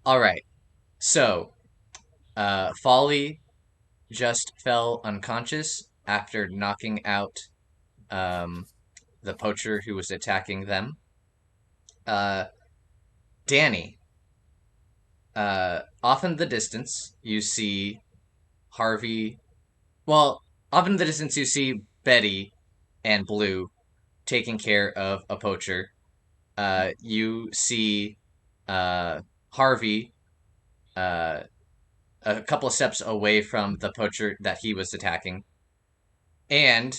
All right. So, Folly just fell unconscious after knocking out um, the poacher who was attacking them. Uh, Danny, off in the distance, you see Harvey. Well, off in the distance, you see Betty and Blue taking care of a poacher. You see Harvey uh, a couple of steps away from the poacher that he was attacking. And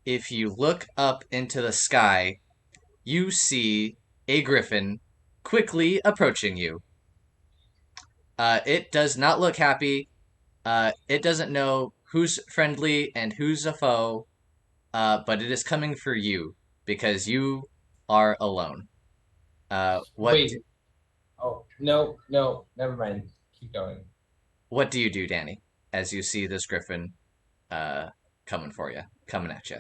if you look up into the sky, you see a griffin quickly approaching you. It does not look happy. It doesn't know who's friendly and who's a foe, but it is coming for you because you are alone. What Wait. Oh, no, no, never mind. Keep going. what do you do, Danny, as you see this griffin uh, coming for you, coming at you?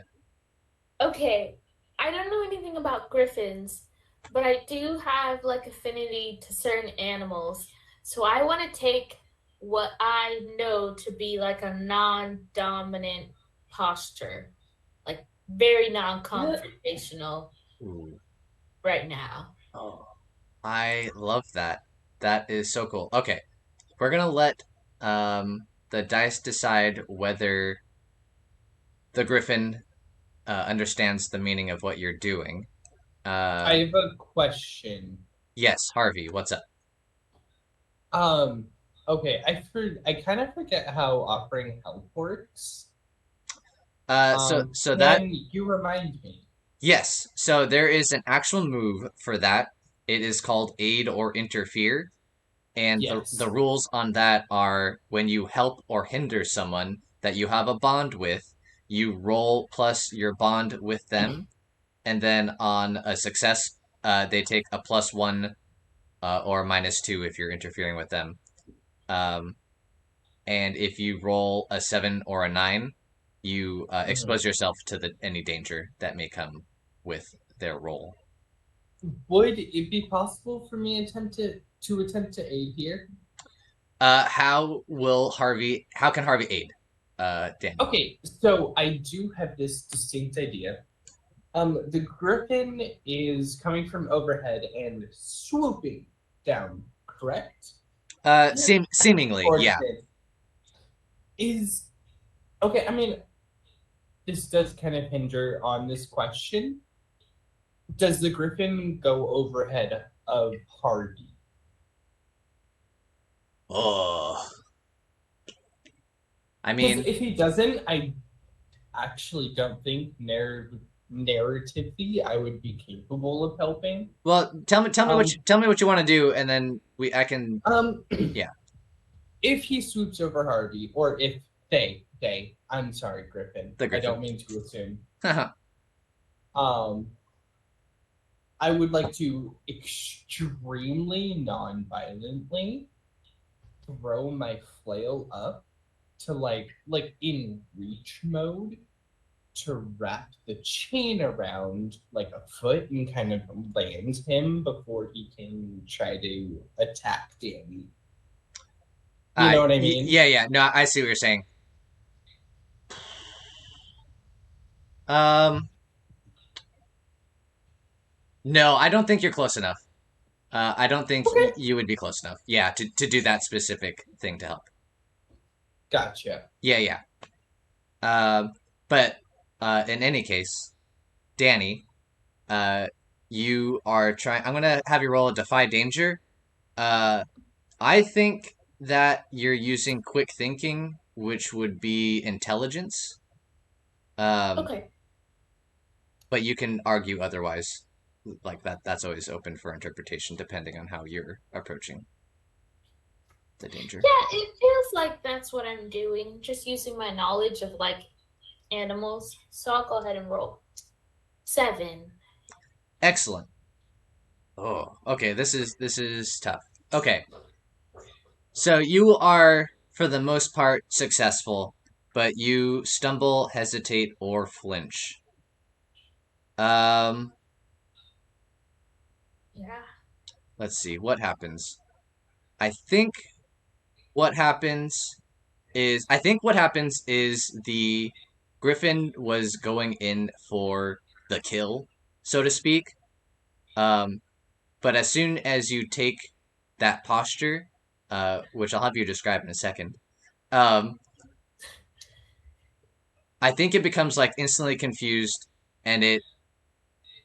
Okay, I don't know anything about griffins, but I do have like affinity to certain animals. So I want to take what I know to be like a non-dominant posture, like very non-confrontational Ooh. right now. Oh, I love that. That is so cool. Okay, we're gonna let the dice decide whether the griffin understands the meaning of what you're doing. I Uh, have a question. yes, Harvey, what's up? Um, okay, I kind of forget how offering help works. So that Can you remind me? yes, so there is an actual move for that. It is called aid or interfere, and the Yes. rules on that are when you help or hinder someone that you have a bond with, you roll plus your bond with them, and then on a success, they take a +1 or -2 if you're interfering with them. Um, and if you roll a 7 or a 9, you expose Mhm. yourself to any danger that may come with their roll. Would it be possible for me to attempt to aid here? How can Harvey aid? Danny. Okay, so I do have this distinct idea. The griffin is coming from overhead and swooping down, correct? Yep. Seemingly, Towards yeah. it. Is okay, I mean, this does kind of hinder on this question. Does the griffin go overhead of Harvey? Oh, I Because mean, if he doesn't, I actually don't think narratively I would be capable of helping. well, Um, tell me what you want to do, and then I can, um, yeah, if he swoops over Harvey, or if I'm sorry, Griffin, the I Griffin. don't mean to assume. uh, Um, I would like to extremely non-violently throw my flail up to like in reach mode to wrap the chain around like a foot and kind of land him before he can try to attack Danny. You know what I mean? yeah, yeah. No, I see what you're saying. Um, no, I don't think you're close enough. I don't think Okay, you would be close enough. Yeah, to do that specific thing to help. gotcha. Yeah, yeah. But in any case, Danny, uh, you are trying. I'm gonna have you roll a defy danger. Uh, I think that you're using quick thinking, which would be intelligence. Um, Okay. but you can argue otherwise. Like that, that's always open for interpretation depending on how you're approaching the danger. Yeah, it feels like that's what I'm doing, just using my knowledge of like animals. So I'll go ahead and roll. 7. Excellent. Oh, okay. This is tough. Okay, so you are for the most part successful, but you stumble, hesitate, or flinch. Um, Yeah. let's see what happens. I think what happens I think what happens is the Griffin was going in for the kill, so to speak. Um, but as soon as you take that posture, which I'll have you describe in a second, um, I think it becomes like instantly confused, and it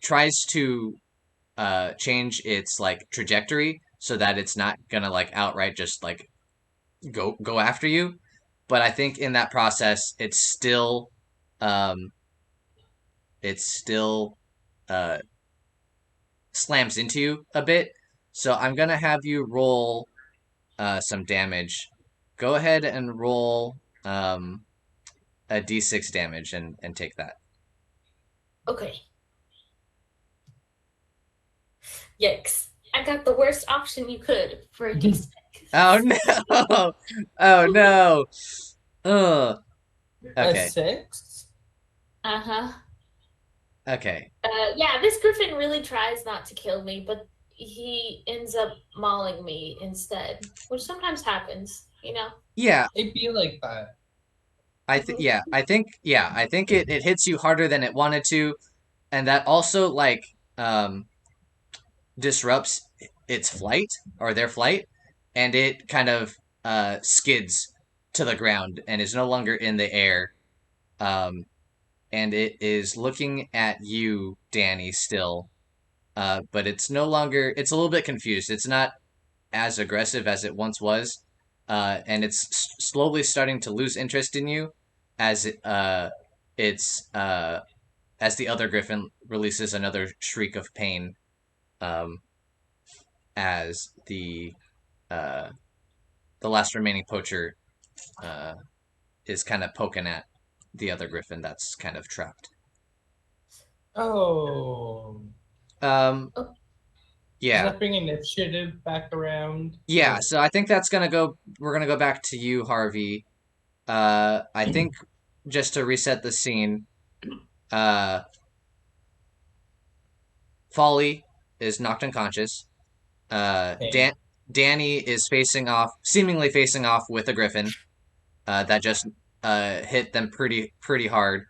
tries to change its like trajectory so that it's not gonna like outright just like go after you. But I think in that process, um, it still uh, slams into you a bit. So I'm gonna have you roll some damage. Go ahead and roll a d6 damage and take that. Okay. Yikes. I got the worst option you could for a D6. Oh no! Oh no! Ugh. A Okay. 6? Uh-huh. Okay. Yeah, this griffin really tries not to kill me, but he ends up mauling me instead, which sometimes happens, you know? Yeah, It'd be like that. I think it hits you harder than it wanted to, and that also like um disrupts its flight or their flight, and it kind of skids to the ground and is no longer in the air. Um, and it is looking at you, Danny, still. But it's no longer. It's a little bit confused. It's not as aggressive as it once was, and it's slowly starting to lose interest in you as it's as the other griffin releases another shriek of pain, um, as uh, the last remaining poacher uh, is kind of poking at the other griffin that's kind of trapped. Oh. Um, Oh, Does yeah, that bring initiative back around? yeah. Or So I think that's gonna go. We're gonna go back to you, Harvey. I think just to reset the scene, uh, Folly is knocked unconscious. pain? Danny is seemingly facing off with a griffin that just hit them pretty hard.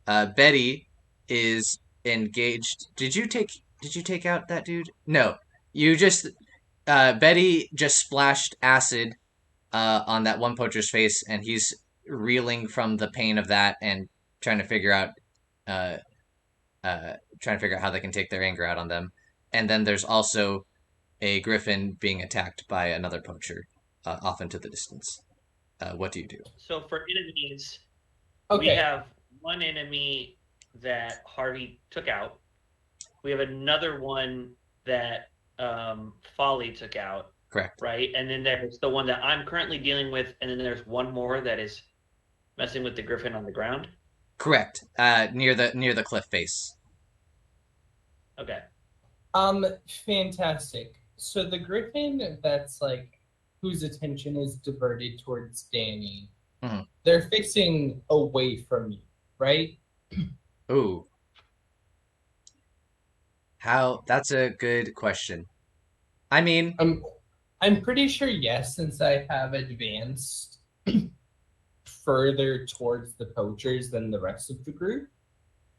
Betty is engaged. Did you take out that dude? No, you just Betty just splashed acid on that one poacher's face, and he's reeling from the pain of that and trying to figure out uh, trying to figure out how they can take their anger out on them. And then there's also a griffin being attacked by another poacher off into the distance. What do you do? So for enemies, we Okay. have one enemy that Harvey took out. We have another one that Folly took out, Correct. right? And then there's the one that I'm currently dealing with, and then there's one more that is messing with the griffin on the ground. Correct. Near the cliff face. Okay. Fantastic. So the griffin that's like whose attention is diverted towards Danny, Mhm. they're facing away from you, right? Ooh, how? That's a good question. I mean, I'm pretty sure yes, since I have advanced further towards the poachers than the rest of the group.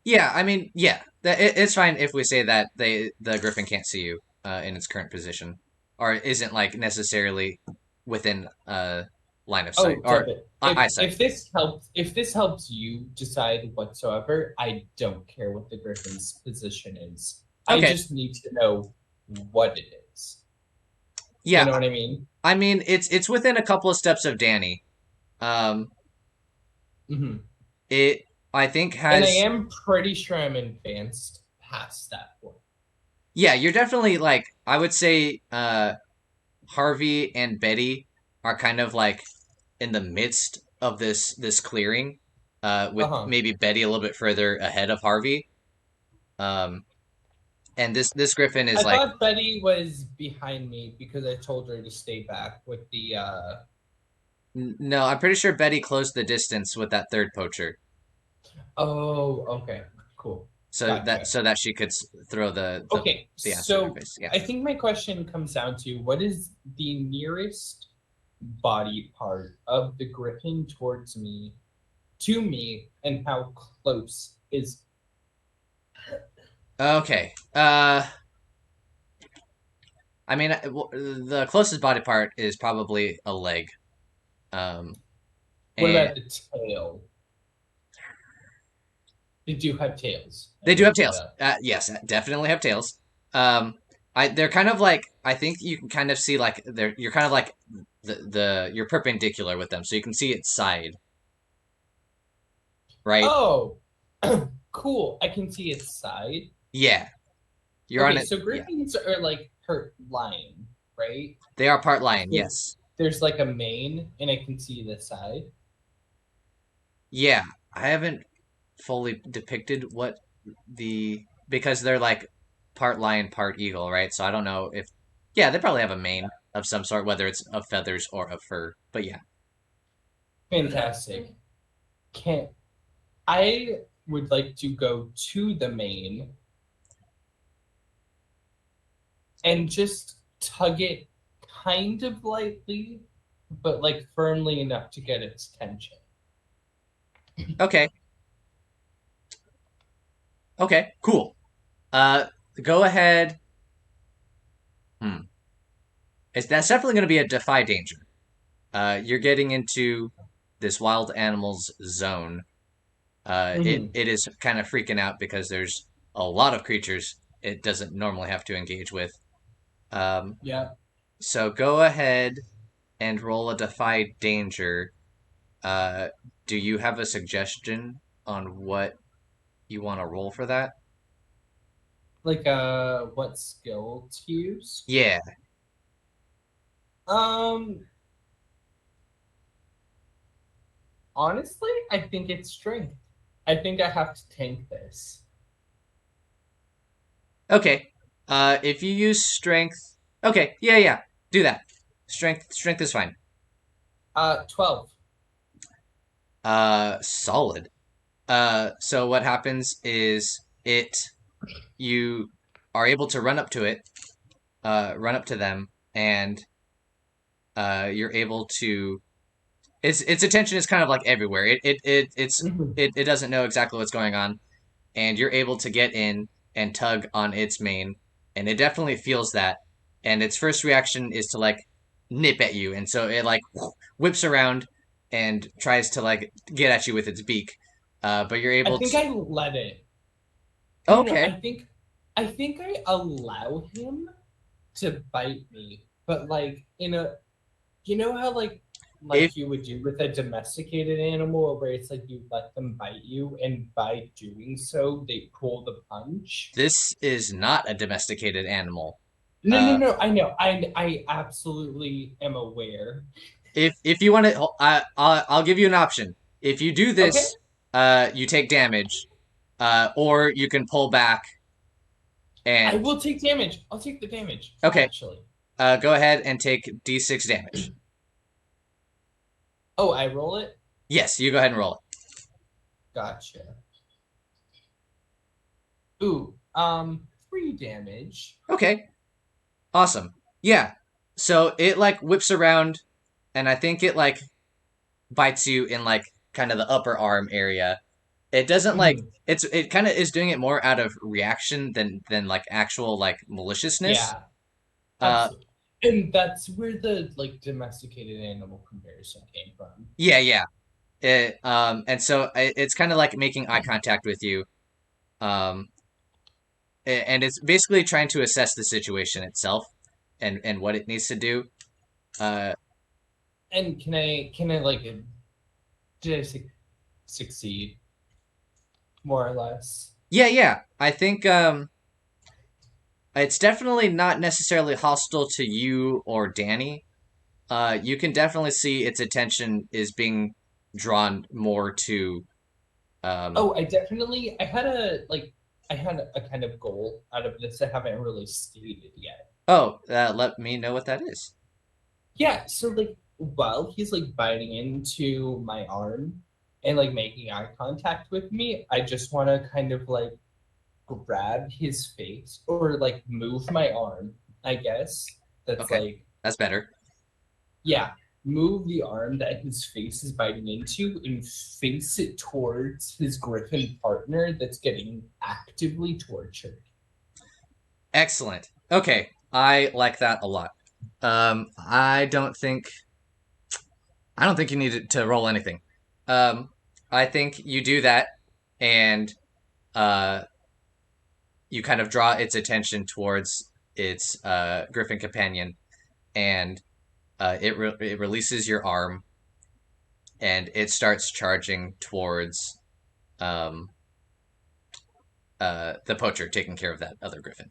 yeah. I mean, yeah. It's fine if we say that the griffin can't see you in its current position, or isn't like necessarily within line of sight Oh, or Devon, eyesight. if this helps you decide whatsoever, I don't care what the griffin's position is. I Okay. just need to know what it is. You Yeah. know what I mean? I mean, it's within a couple of steps of Danny. Um, Hmm. it I think And I has. am pretty sure I'm advanced past that point. Yeah, you're definitely like I would say Harvey and Betty are kind of like in the midst of this clearing, with Uh-huh. maybe Betty a little bit further ahead of Harvey. Um, and this Griffin is I like, thought Betty was behind me because I told her to stay back with the no, I'm pretty sure Betty closed the distance with that third poacher. Oh, okay. Cool. Gotcha. so that she could throw Okay, the acid in her so face. Yeah. I think my question comes down to what is the nearest body part of the griffin towards me, to me, and how close is Okay. I mean, the closest body part is probably a leg. Um, what and about the tail? They do have tails. I they do have looked that tails. up. Yes, definitely have tails. They're kind of like, I think you can kind of see like you're kind of like you're perpendicular with them, so you can see its side, right? Oh, cool. I can see its side. Yeah, you're on Okay, it. so Yeah, griffins are like part lion, right? they are part lion. So Yes. there's like a mane, and I can see the side. Yeah, I haven't fully depicted what because they're like part lion, part eagle, right? So I don't know if yeah, they probably have a mane of some sort, whether it's of feathers or of fur. But yeah. Fantastic. Can I would like to go to the mane and just tug it kind of lightly, but like firmly enough to get its attention. Okay. Okay, cool. Go ahead. Hmm. That's definitely going to be a defy danger. You're getting into this wild animals zone. Mhm. It is kind of freaking out because there's a lot of creatures it doesn't normally have to engage with. Um, Yeah. so go ahead and roll a defy danger. Uh, do you have a suggestion on what you want to roll for that? Like what skill to use? Yeah. Um Honestly, I think it's strength. I think I have to tank this. Okay. If you use strength, okay. Yeah, yeah. Do that. Strength is fine. 12. Solid. So what happens is you are able to run up to it, run up to them, and you're able to. Its attention is kind of like everywhere. Mhm. It doesn't know exactly what's going on, and you're able to get in and tug on its mane, and it definitely feels that. And its first reaction is to like nip at you, and so it like whips around and tries to like get at you with its beak. But you're I able think to. I let it. No, Okay. I think I allow him to bite me, but like in a you know how If you would do with a domesticated animal where it's like you let them bite you and by doing so they pull the punch. this is not a domesticated animal, No, no, uh, no, I know. I absolutely am aware. if you want to, I'll give you an option. If you do Okay? this, you take damage, or you can pull back I and will take damage. I'll take the damage, okay. actually. Go ahead and take D6 damage. Oh, I roll it? Yes, you go ahead and roll it. Gotcha. Ooh, 3 damage. Okay, awesome. Yeah. So it like whips around, and I think it like bites you in like kind of the upper arm area. It doesn't like Mhm. it kind of is doing it more out of reaction than like actual like maliciousness. Yeah, Uh, absolutely. And that's where the like domesticated animal comparison came from. yeah, yeah. And so it's kind of like making eye contact with you. Um, and it's basically trying to assess the situation itself and what it needs to do. Uh, And can I like did I succeed more or less? yeah, yeah. I think it's definitely not necessarily hostile to you or Danny. You can definitely see its attention is being drawn more to. Um, Oh, I had a kind of goal out of this I haven't really stated yet. let me know what that is. Yeah, so like while he's like biting into my arm and like making eye contact with me, I just want to kind of like grab his face or like move my arm, I guess. That's Okay, like, that's better. yeah, move the arm that his face is biting into and face it towards his griffin partner that's getting actively tortured. Excellent. Okay, I like that a lot. I don't think you need to roll anything. I think you do that, and uh, you kind of draw its attention towards its griffin companion, and it releases your arm, and it starts charging towards um, the poacher, taking care of that other griffin.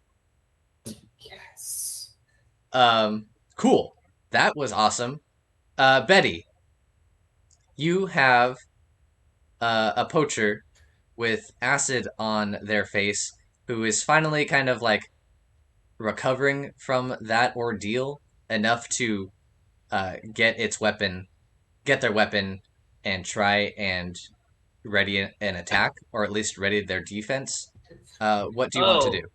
Yes. Cool. That was awesome. Betty, you have a poacher with acid on their face who is finally kind of like recovering from that ordeal enough to get their weapon, and try and ready an attack, or at least ready their defense. What do you want to do? Oh,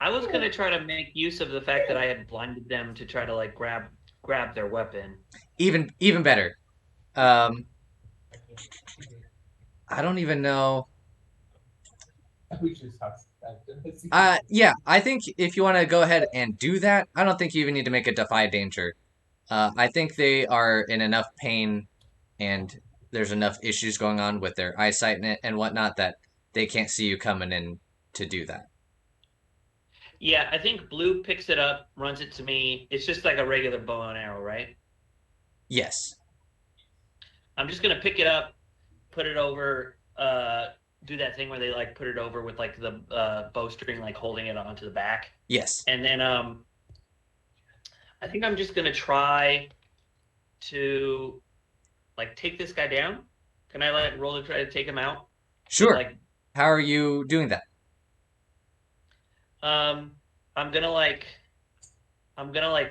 I was gonna try to make use of the fact that I had blinded them to try to like grab their weapon. Even better. Um, I don't even know. We just have Yeah, I think if you want to go ahead and do that, I don't think you even need to make a defy danger. I think they are in enough pain, and there's enough issues going on with their eyesight and whatnot that they can't see you coming in to do that. Yeah, I think Blue picks it up, runs it to me. It's just like a regular bow and arrow, right? Yes. I'm just gonna pick it up, put it over, do that thing where they like put it over with like the bowstring, like holding it onto the back. Yes. And then I think I'm just gonna try to like take this guy down. Can I like roll to try to take him out? Sure. Like, How are you doing that? um, I'm gonna like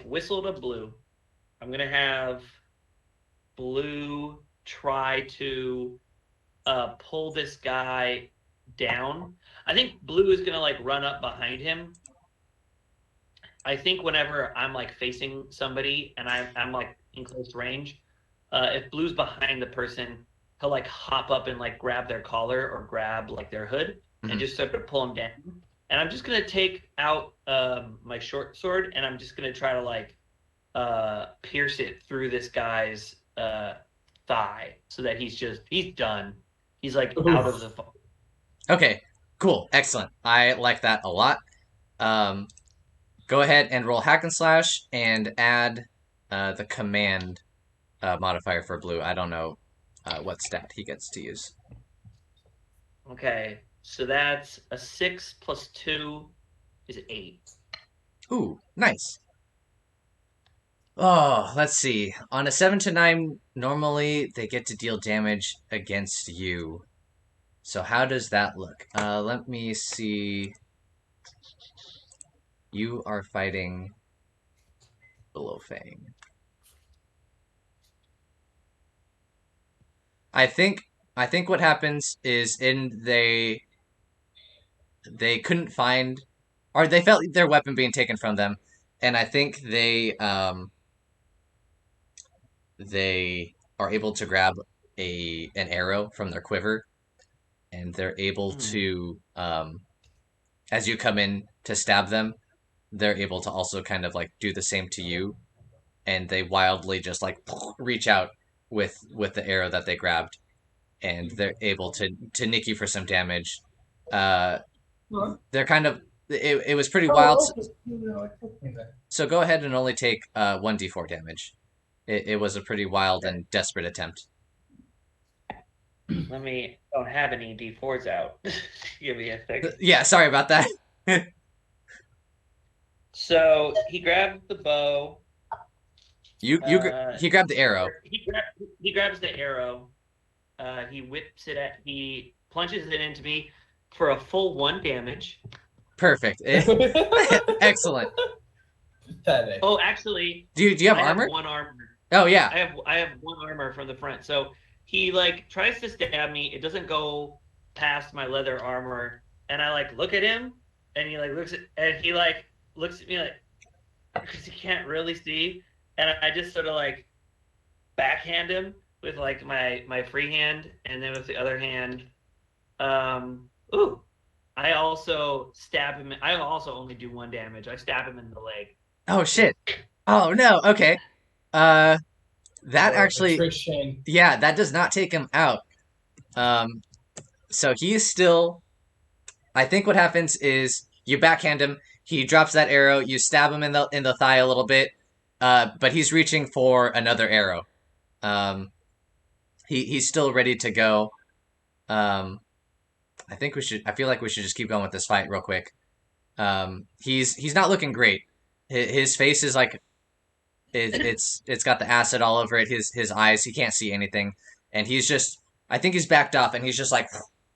whistle to Blue. I'm gonna have Blue try to pull this guy down. I think Blue is gonna like run up behind him. I think whenever I'm like facing somebody and I'm like in close range, if Blue's behind the person, he'll like hop up and like grab their collar or grab like their hood and just sort of pull him down. And I'm just gonna take out my short sword and I'm just gonna try to like pierce it through this guy's thigh so that he's done. He's like out of the. Okay, cool, excellent. I like that a lot. Go ahead and roll hack and slash and add the command modifier for Blue. I don't know what stat he gets to use. Okay, so that's a 6 plus 2 is 8. Ooh, nice. Oh, let's see. On a 7 to 9, normally they get to deal damage against you. So how does that look? Let me see. You are fighting Fang. I think what happens is they couldn't find, or they felt their weapon being taken from them, and I think they are able to grab an arrow from their quiver, and they're able to as you come in to stab them, they're able to also kind of like do the same to you, and they wildly just like reach out with the arrow that they grabbed, and they're able to nick you for some damage. They're kind of it was pretty wild. So go ahead and only take 1d4 damage. It was a pretty wild and desperate attempt. I don't have any d4s out. Give me a second. Yeah, sorry about that. So he grabs the bow. He grabbed the arrow. He grabs the arrow. He whips it at. He plunges it into me for a full 1 damage. Perfect. Excellent. Pathetic. Oh, actually, Do you have I armor? have 1 armor. Oh yeah. I have 1 armor from the front. So he like tries to stab me. It doesn't go past my leather armor. and I like look at him, and he like looks at me like because he can't really see, and I just sort of like backhand him with like my free hand, and then with the other hand, ooh, I also stab him. I also only do 1 damage. I stab him in the leg. Oh shit. Oh no. Okay. Uh, that Or actually, attrition. yeah, that does not take him out. Um, so he's still. I think what happens is you backhand him. He drops that arrow. You stab him in the thigh a little bit. But he's reaching for another arrow. Um, he's still ready to go. Um, I think we should. I feel like we should just keep going with this fight real quick. He's not looking great. His face is like it's got the acid all over it. His eyes, he can't see anything, and he's just. I think he's backed off, and he's just like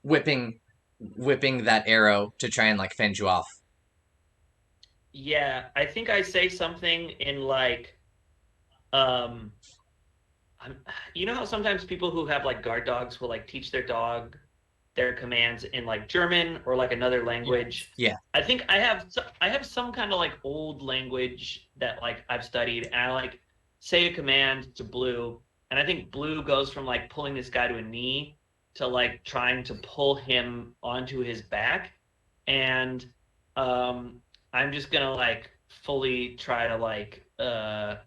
whipping that arrow to try and like fend you off. Yeah, I think I say something in like, um, you know how sometimes people who have like guard dogs will like teach their dog their commands in like German or like another language. Yeah. I think I have some kind of like old language that like I've studied, and I like say a command to Blue, and I think Blue goes from like pulling this guy to a knee to like trying to pull him onto his back, and I'm just gonna like fully try to like I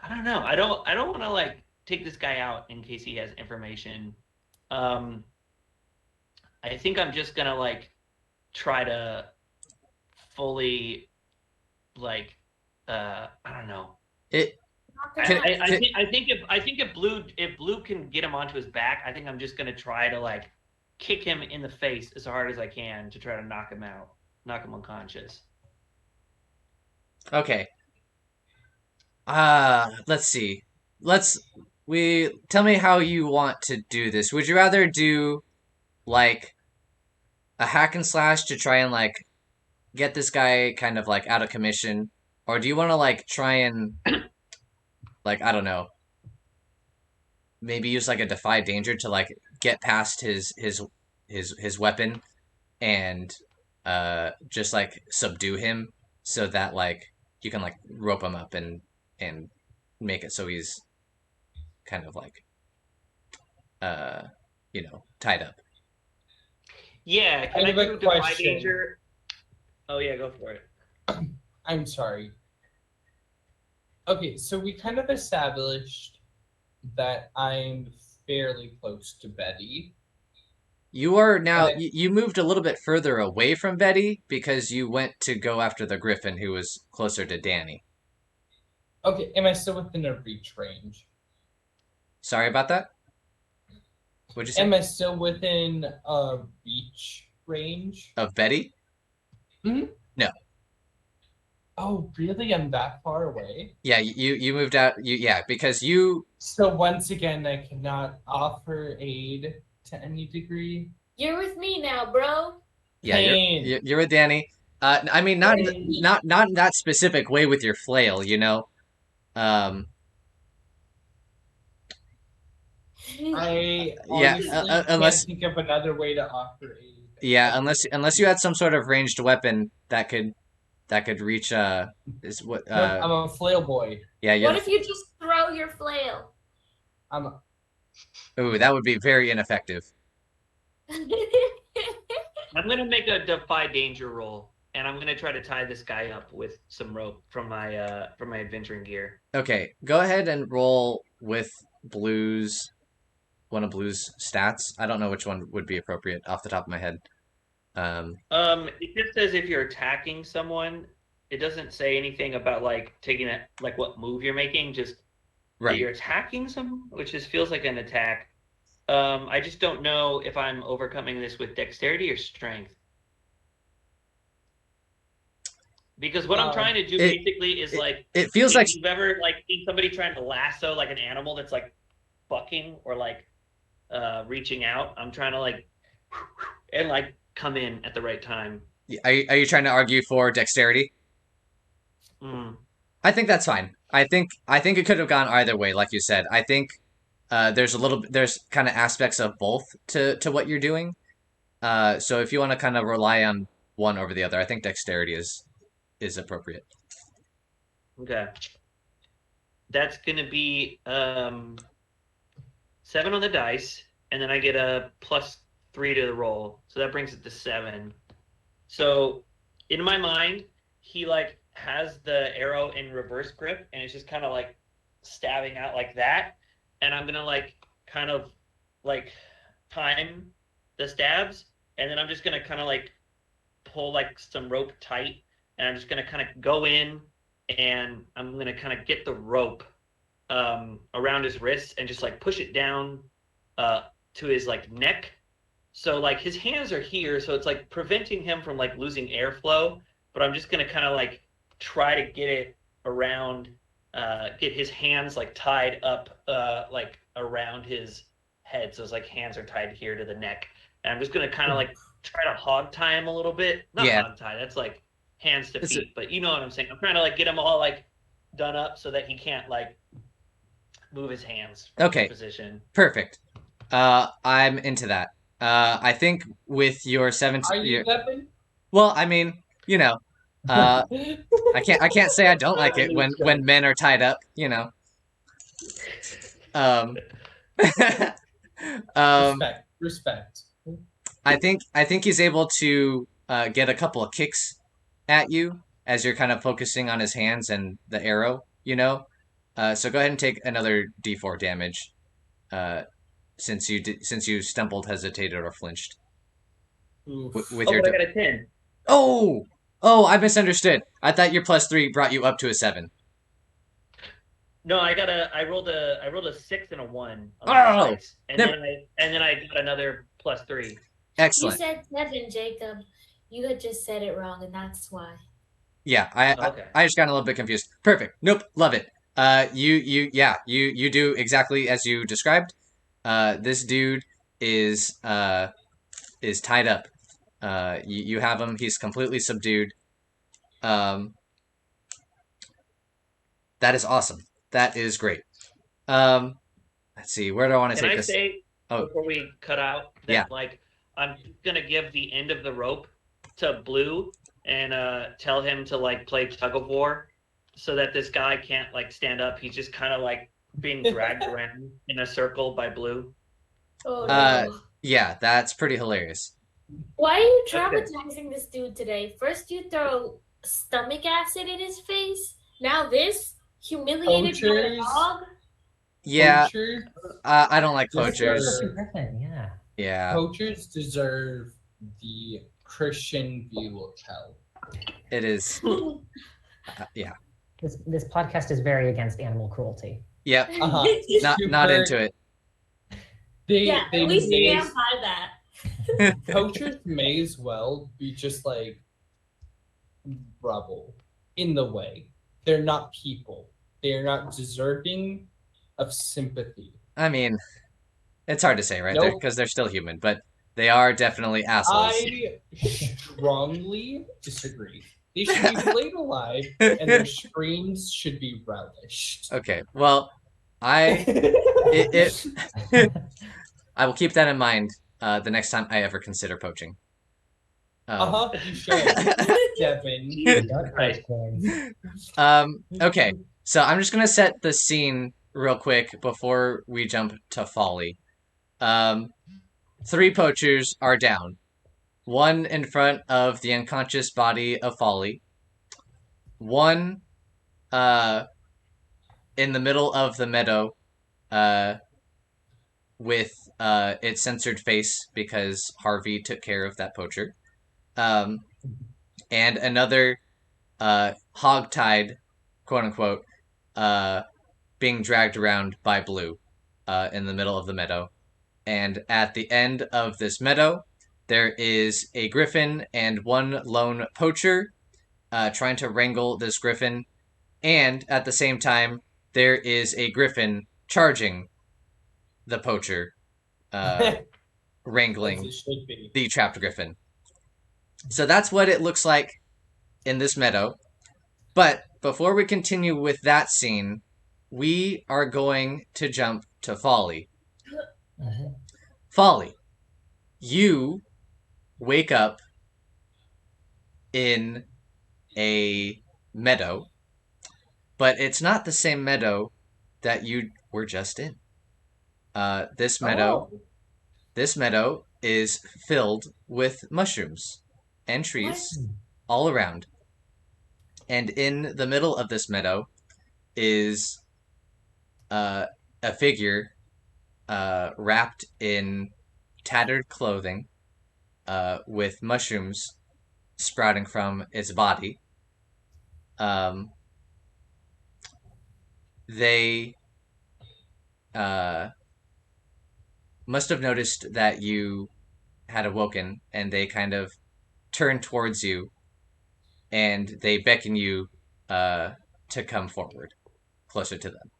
don't know. I don't want to like take this guy out in case he has information. Um, I think I'm just gonna like try to fully like I don't know. It Can, I think if Blue can get him onto his back, I think I'm just gonna try to like kick him in the face as hard as I can to try to knock him out, knock him unconscious. okay. Let's see. Let's we tell me how you want to do this. Would you rather do like a hack and slash to try and like get this guy kind of like out of commission, or do you want to like try and like I don't know, maybe use like a defy danger to like get past his weapon and just like subdue him so that like you can like rope him up and make it so he's kind of like uh tied up. Yeah, I can I have a do defy question. danger? Oh yeah, go for it. I'm sorry. Okay, so we kind of established that I'm fairly close to Betty. You are now And you moved a little bit further away from Betty because you went to go after the Griffin who was closer to Danny. okay, am I still within a reach range? Sorry about that. What'd you say? Am I still within a reach range? Of Betty? Hmm? No. Oh, really? I'm that far away? Yeah, you moved out. Yeah, because you. So once again, I cannot offer aid to any degree. you're with me now, bro. Yeah, Pain. you're with Danny. I mean, not Pain. not in that specific way with your flail, you know. Um, I yeah, honestly unless can't think of another way to offer aid. yeah, unless you had some sort of ranged weapon that could reach is what Nope, I'm a flail boy. yeah, What if you just throw your flail? I'm a, ooh, that would be very ineffective. I'm gonna make a defy danger roll, and I'm gonna try to tie this guy up with some rope from my adventuring gear. Okay, go ahead and roll with Blue's one of Blue's stats. I don't know which one would be appropriate off the top of my head. It just says if you're attacking someone, it doesn't say anything about like taking it, like what move you're making. Just that Right. you're attacking someone, which just feels like an attack. I just don't know if I'm overcoming this with dexterity or strength. Because what I'm trying to do basically is like It feels if like you've ever like seen somebody trying to lasso like an animal that's like bucking or like reaching out. I'm trying to like and like come in at the right time. are you trying to argue for dexterity? Mm. I think that's fine. I think it could have gone either way, like you said. I think there's kind of aspects of both to what you're doing. So if you want to kind of rely on one over the other, I think dexterity is appropriate. Okay. That's gonna be 7 on the dice, and then I get a +3 to the roll, so that brings it to 7. So in my mind, he like has the arrow in reverse grip, and it's just kind of like stabbing out like that, and I'm gonna like kind of like time the stabs, and then I'm just gonna kind of like pull like some rope tight, and I'm just gonna kind of go in, and I'm gonna kind of get the rope around his wrists and just like push it down to his like neck. So like his hands are here, so it's like preventing him from like losing airflow. But I'm just gonna kind of like try to get it around, get his hands like tied up like around his head. So his like hands are tied here to the neck, and I'm just gonna kind of like try to hog tie him a little bit. Not Yeah. hog tie. That's like hands to It's feet. But you know what I'm saying. I'm trying to like get him all like done up so that he can't like move his hands from Okay. position. Perfect. I'm into that. I think with your 17, Are you Devon? well, I mean, you know, I can't say I don't like it when men are tied up, you know. Um, Respect. I think he's able to get a couple of kicks at you as you're kind of focusing on his hands and the arrow, you know. So go ahead and take another D4 damage, since you stumbled, hesitated, or flinched with Oh, your. but I got a 10. Oh, I misunderstood. I thought your +3 brought you up to a 7. No, I rolled a 6 and a 1 on Oh, the dice, and then I got another +3. You excellent. said 7, Jacob. You had just said it wrong, and that's why. Yeah, Okay. I just got a little bit confused. Perfect. Nope, love it. You do exactly as you described. This dude is tied up. You have him. He's completely subdued. Um, that is awesome. That is great. Let's see. Where do I want to Can take I this? say Oh, before we cut out that Yeah. like I'm gonna give the end of the rope to Blue and tell him to like play tug of war so that this guy can't like stand up. He's just kind of like being dragged around in a circle by Blue. Oh Uh, no. yeah, that's pretty hilarious. Why are you Okay. traumatizing this dude today? First you throw stomach acid in his face. Now this humiliated by a Poachers. dog. Yeah, Poachers I don't like Yes, poachers. sir. Griffin, yeah. Yeah, Poachers deserve the Christian view of hell. it is. Yeah. This podcast is very against animal cruelty. Yep. Uh-huh. Not Super- into it. Yeah, They at least may, stand by that. poachers may as well be just like rubble in the way. They're not people. They are not deserving of sympathy. I mean, it's hard to say, right? Nope. Because they're still human, but they are definitely assholes. I strongly disagree. They should be flayed alive, and their screams should be relished. Okay, well, it I will keep that in mind the next time I ever consider poaching. You should, Devin. Dark Right. Horse. Okay, so I'm just gonna set the scene real quick before we jump to Folly. 3 poachers are down. 1 in front of the unconscious body of Folly. 1 in the middle of the meadow with its censored face because Harvey took care of that poacher. And another hog-tied, quote-unquote, being dragged around by Bleu in the middle of the meadow. And at the end of this meadow, there is a griffin and 1 lone poacher trying to wrangle this griffin. And at the same time, there is a griffin charging the poacher, wrangling As it should be. the trapped griffin. So that's what it looks like in this meadow. But before we continue with that scene, we are going to jump to Folly. Mhm. Folly, you wake up in a meadow, but it's not the same meadow that you were just in. This meadow Oh, This meadow is filled with mushrooms and What? trees all around. And in the middle of this meadow is a figure wrapped in tattered clothing with mushrooms sprouting from its body. Um, they uh, must have noticed that you had awoken, and they kind of turn towards you, and they beckon you uh, to come forward closer to them.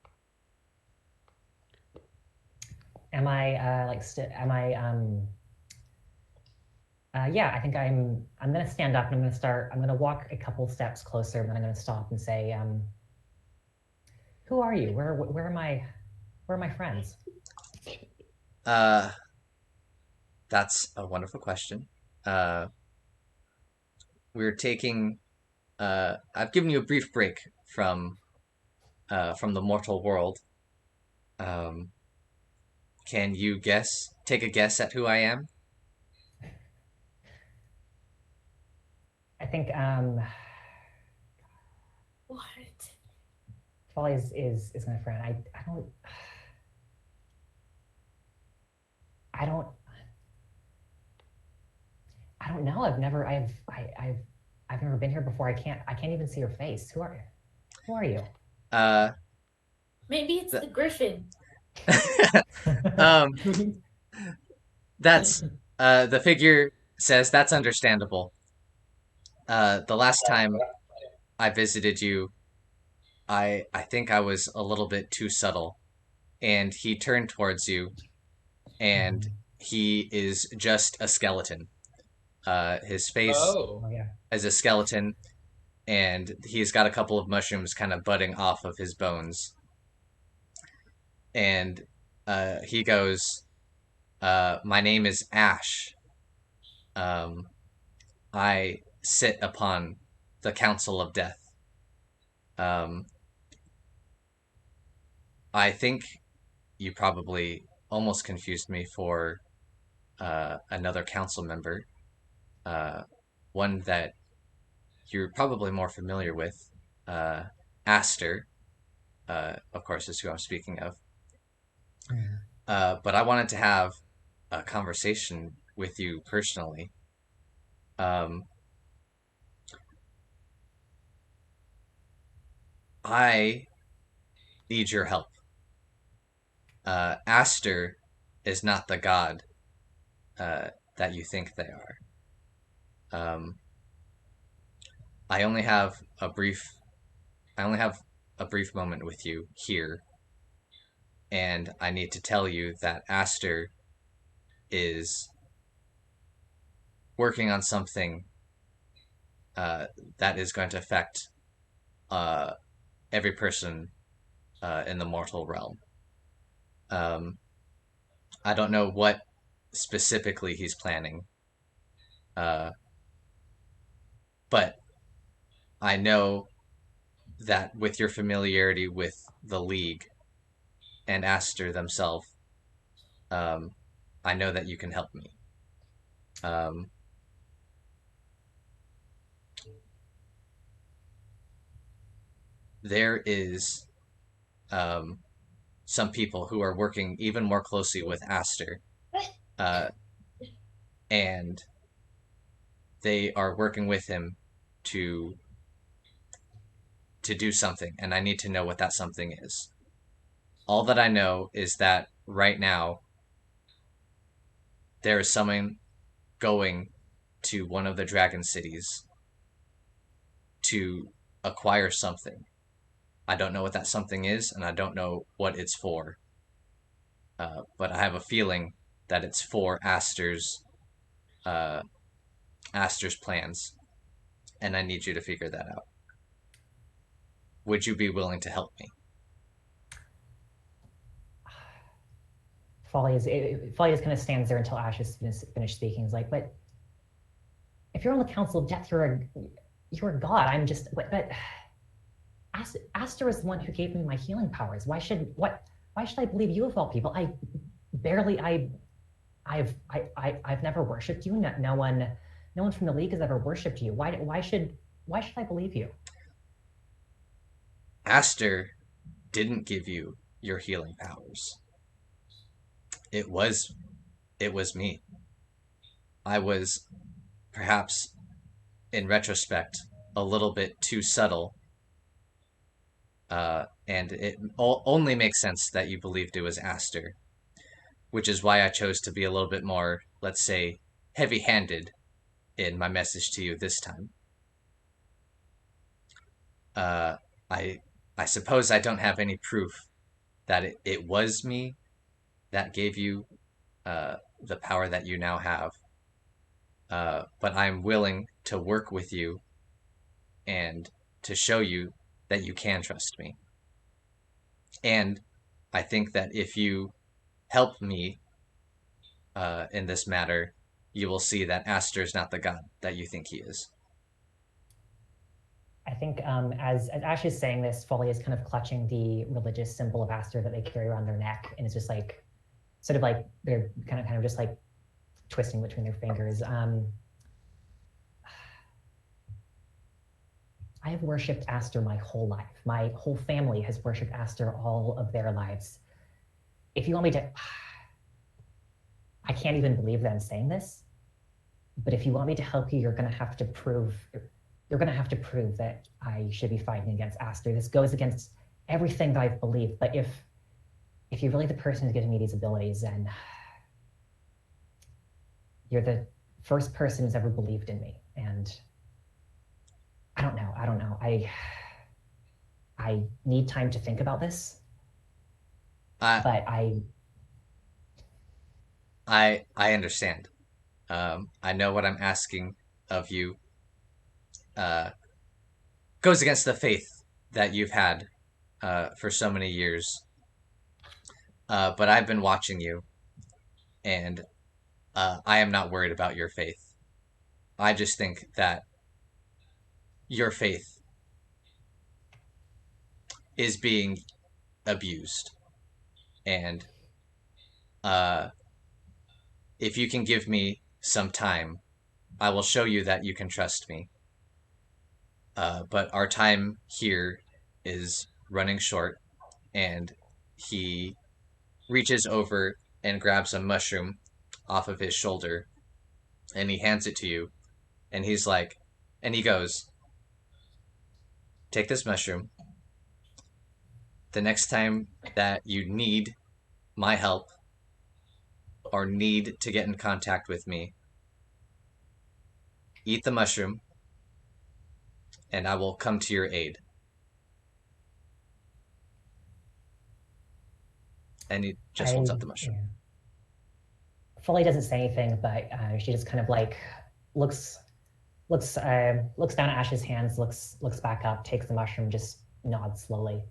Am I am I yeah, I think I'm gonna stand up and I'm gonna walk a couple steps closer, and then I'm gonna stop and say, who are you? Where are my friends? Uh, that's a wonderful question. Uh, we're taking. I've given you a brief break from the mortal world. Um, can you guess? Take a guess at who I am? I think What? Folly is my friend. I don't I don't know. I've never been here before. I can't even see your face. Who are you? Uh, Maybe it's The- the griffin. um, that's the figure says that's understandable. The last time I visited you, I think I was a little bit too subtle, and he turned towards you, and he is just a skeleton. His face oh, Oh yeah. is a skeleton, and he's got a couple of mushrooms kind of budding off of his bones. And he goes, "My name is Ash. Um, I sit upon the Council of Death. Um, I think you probably almost confused me for another council member, uh, one that you're probably more familiar with. Uh, Aster, of course, is who I'm speaking of. But I wanted to have a conversation with you personally. Um, I need your help. Aster is not the god that you think they are. Um, I only have a brief I only have a brief moment with you here, and I need to tell you that Aster is working on something uh, that is going to affect uh, every person in the mortal realm. Um, I don't know what specifically he's planning, uh, but I know that with your familiarity with the League and Aster themselves, um, I know that you can help me. Um, there is um, some people who are working even more closely with Aster, uh, and they are working with him to do something, and I need to know what that something is. All that I know is that right now there is someone going to one of the dragon cities to acquire something. I don't know what that something is, and I don't know what it's for. But I have a feeling that it's for uh, Aster's plans, and I need you to figure that out. Would you be willing to help me? Folly is kind of stands there until Ash is finished speaking. He's like, but if you're on the Council of Death, you're a god. I'm just, but Aster is the one who gave me my healing powers. Why should I believe you of all people? I've never worshipped you. No one from the League has ever worshipped you. Why should I believe you? Aster didn't give you your healing powers. It was me. I was, perhaps, in retrospect, a little bit too subtle. And it only makes sense that you believed it was Aster, which is why I chose to be a little bit more, let's say, heavy-handed in my message to you this time. I suppose I don't have any proof that it was me that gave you the power that you now have. But I'm willing to work with you and to show you that you can trust me. And I think that if you help me in this matter, you will see that Aster is not the god that you think he is. I think as Ash is saying this, Folly is kind of clutching the religious symbol of Aster that they carry around their neck, and it's just like, sort of like they're kind of just like twisting between their fingers. I have worshipped Aster my whole life. My whole family has worshipped Aster all of their lives. If you want me to, I can't even believe that I'm saying this, but if you want me to help you, you're going to have to prove that I should be fighting against Aster. This goes against everything that I've believed, but if you're really the person who's giving me these abilities, then you're the first person who's ever believed in me. And I don't know. I need time to think about this. But I understand. I know what I'm asking of you goes against the faith that you've had for so many years. But I've been watching you, and I am not worried about your faith. I just think that your faith is being abused. And if you can give me some time, I will show you that you can trust me. But our time here is running short, and he reaches over and grabs a mushroom off of his shoulder, and he hands it to you, and he goes, take this mushroom. The next time that you need my help or need to get in contact with me, eat the mushroom, and I will come to your aid. And he just holds up the mushroom. Yeah. Folly doesn't say anything, but she just kind of like looks down at Ash's hands, looks back up, takes the mushroom, just nods slowly.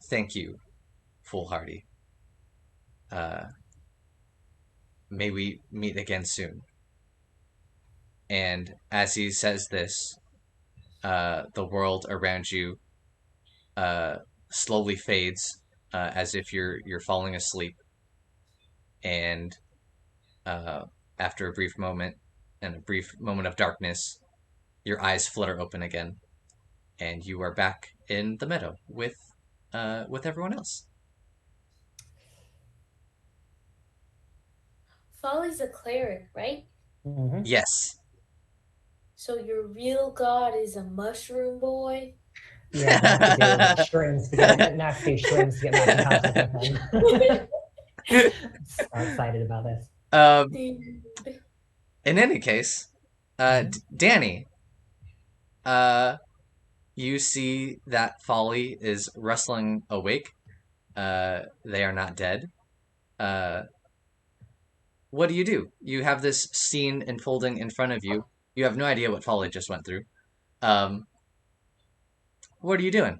Thank you, Foolhardy. May we meet again soon. And as he says this, the world around you slowly fades, as if you're falling asleep. And after a brief moment and a brief moment of darkness, your eyes flutter open again, and you are back in the meadow with everyone else. Folly's a cleric, right? Mm-hmm. Yes. So your real god is a mushroom boy? Yeah, I have to do shrooms to get back in contact with him. So excited about this. In any case, Danni, you see that Folly is rustling awake. They are not dead. What do? You have this scene unfolding in front of you. You have no idea what Folly just went through. What are you doing?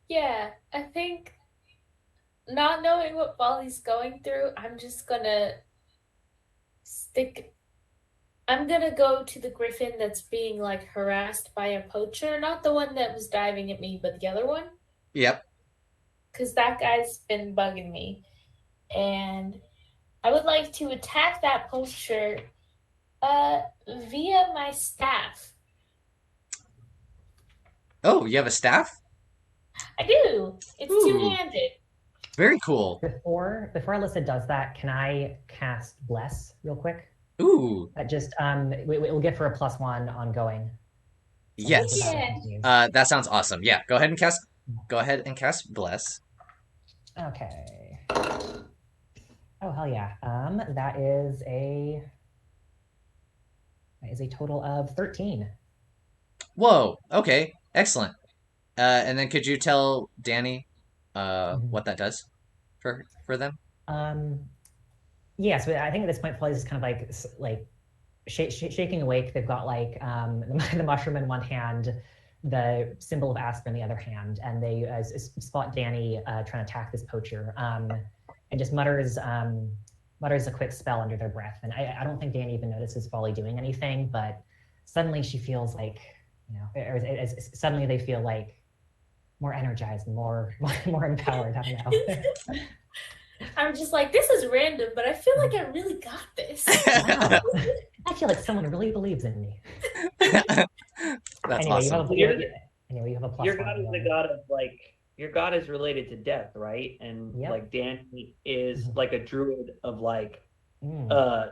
Yeah, I think not knowing what Folly's going through, I'm just gonna stick. I'm gonna go to the griffin that's being like harassed by a poacher, not the one that was diving at me, but the other one, Yep. because that guy's been bugging me. And I would like to attack that poacher via my staff. Oh, you have a staff? I do. It's Ooh. two-handed. Very cool. Before Alyssa does that, can I cast Bless real quick? Ooh. That just we'll give her a +1 ongoing. Yes. Yeah. That sounds awesome. Yeah, go ahead and cast Bless. Okay. Oh hell yeah. That is a total of 13. Whoa. Okay. Excellent. And then could you tell Danni what that does for them? Yeah, so I think at this point, Folly's just kind of like shaking awake. They've got like the mushroom in one hand, the symbol of Aspen in the other hand, and they spot Danni trying to attack this poacher, and just mutters a quick spell under their breath. And I don't think Danni even notices Folly doing anything, but suddenly she feels like, suddenly they feel like more energized, more empowered. I don't know. I'm just like, this is random, but I feel like I really got this. Wow. I feel like someone really believes in me. That's anyway, awesome. You have a plus Your one god is on the your- god of like your god is related to death, right? And Yep. like Danny is like a druid of like Mm.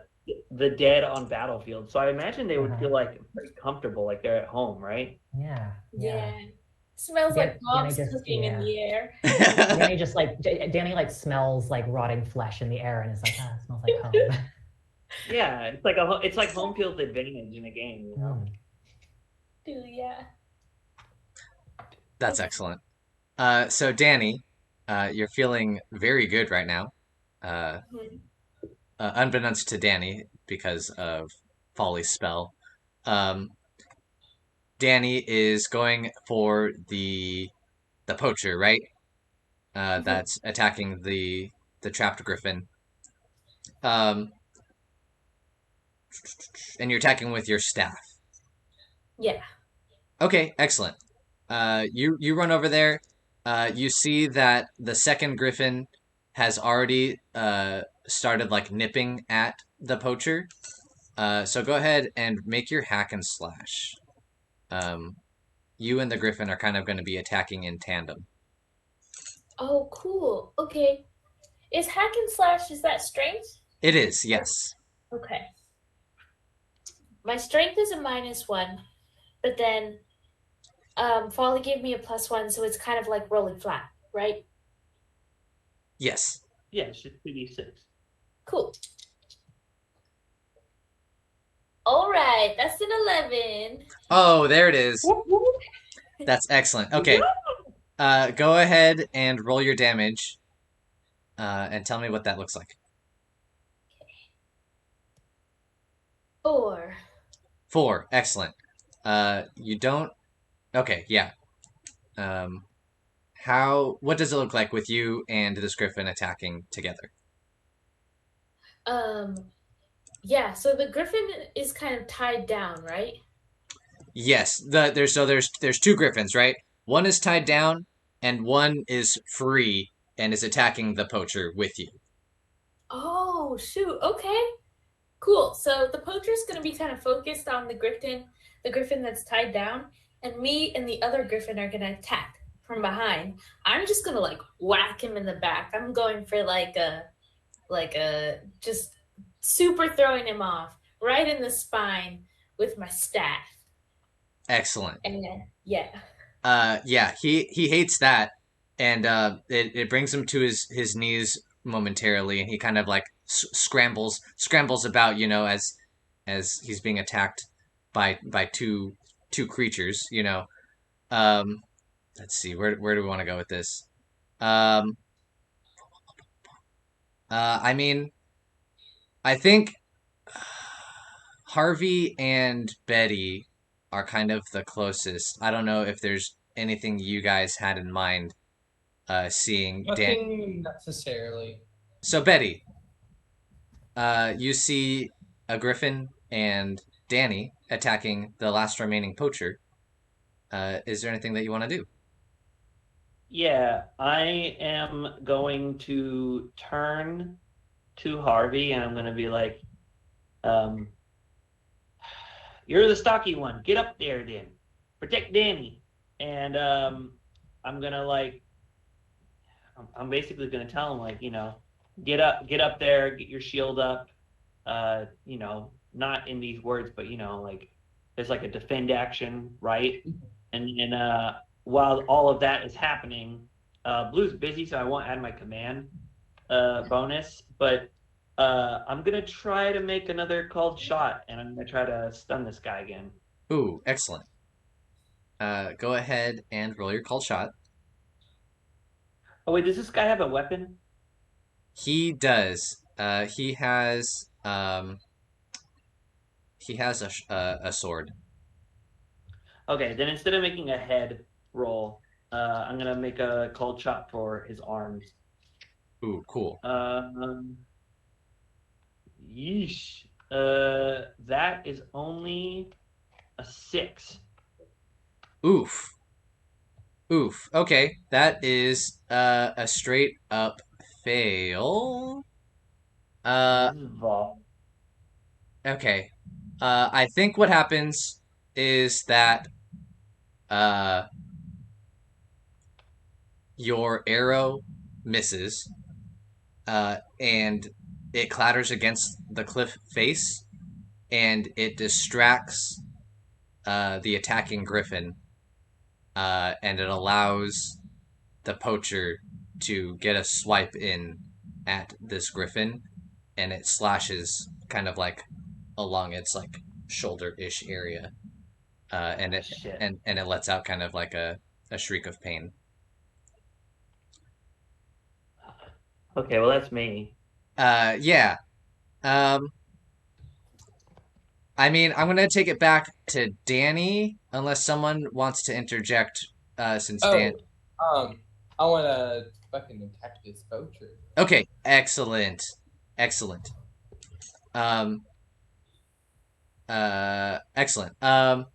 the dead on battlefield. So I imagine they would Uh-huh. feel like very comfortable, like they're at home, right? Yeah. Yeah. Smells like mom's cooking in the air. Danny like smells like rotting flesh in the air and is like, it smells like home. Yeah, it's like home field advantage in a game, you know. Dude, yeah. That's excellent. So Danni, you're feeling very good right now. Unbeknownst to Danni, because of Folly's spell. Danni is going for the poacher, right? That's attacking the trapped griffin. And you're attacking with your staff. Yeah. Okay, excellent. You run over there. You see that the second griffin has already started like nipping at the poacher. So go ahead and make your hack and slash. You and the griffin are kind of going to be attacking in tandem. Oh, cool. Okay. Is hack and slash, is that strength? It is, yes. Okay. My strength is a -1, but then Folly gave me a +1, so it's kind of like rolling flat, right? Yes. Yeah, it's just 2d6. Cool. All right, that's an 11. Oh, there it is. That's excellent. Okay. Go ahead and roll your damage and tell me what that looks like. 4. 4. Excellent. You don't... Okay, yeah. What does it look like with you and this griffin attacking together? Yeah, so the griffin is kind of tied down, right? Yes. There's 2 griffins, right? One is tied down and one is free and is attacking the poacher with you. Oh, shoot. Okay. Cool. So the poacher's going to be kind of focused on the griffin that's tied down, and me and the other griffin are going to attack from behind. I'm just going to like whack him in the back. I'm going for like a just super throwing him off right in the spine with my staff. Excellent. And yeah. Yeah, he hates that, and it brings him to his knees momentarily, and he kind of like scrambles about, as he's being attacked by two creatures, Let's see, where do we want to go with this? I mean, I think Harvey and Betty are kind of the closest. I don't know if there's anything you guys had in mind seeing Dan. Nothing necessarily. So Betty, you see a griffin and Danni attacking the last remaining poacher. Is there anything that you want to do? Yeah, I am going to turn to Harvey and I'm going to be like, um, you're the stocky one. Get up there then. Protect Danny. And I'm going to like, I'm basically going to tell him like, get up there, get your shield up. Not in these words, but like there's like a defend action, right? And while all of that is happening, Blue's busy, so I won't add my command bonus. But I'm gonna try to make another called shot, and I'm gonna try to stun this guy again. Ooh, excellent. Go ahead and roll your called shot. Oh wait, does this guy have a weapon? He does. He has a sword. Okay, then instead of making a head roll, I'm gonna make a called shot for his arms. Ooh, cool. Yeesh. That is only a 6. Oof. Oof. Okay, that is a straight up fail. This is Vol. Okay. I think what happens is that uh your arrow misses, and it clatters against the cliff face, and it distracts the attacking griffin, and it allows the poacher to get a swipe in at this griffin, and it slashes kind of like along its like shoulder-ish area, and it Shit. and it lets out kind of like a shriek of pain. Okay, well that's me. Yeah. Um, I mean, I'm gonna take it back to Danny, unless someone wants to interject. Since Dan. I want to fucking attack this poacher. Okay, excellent, excellent. Excellent. I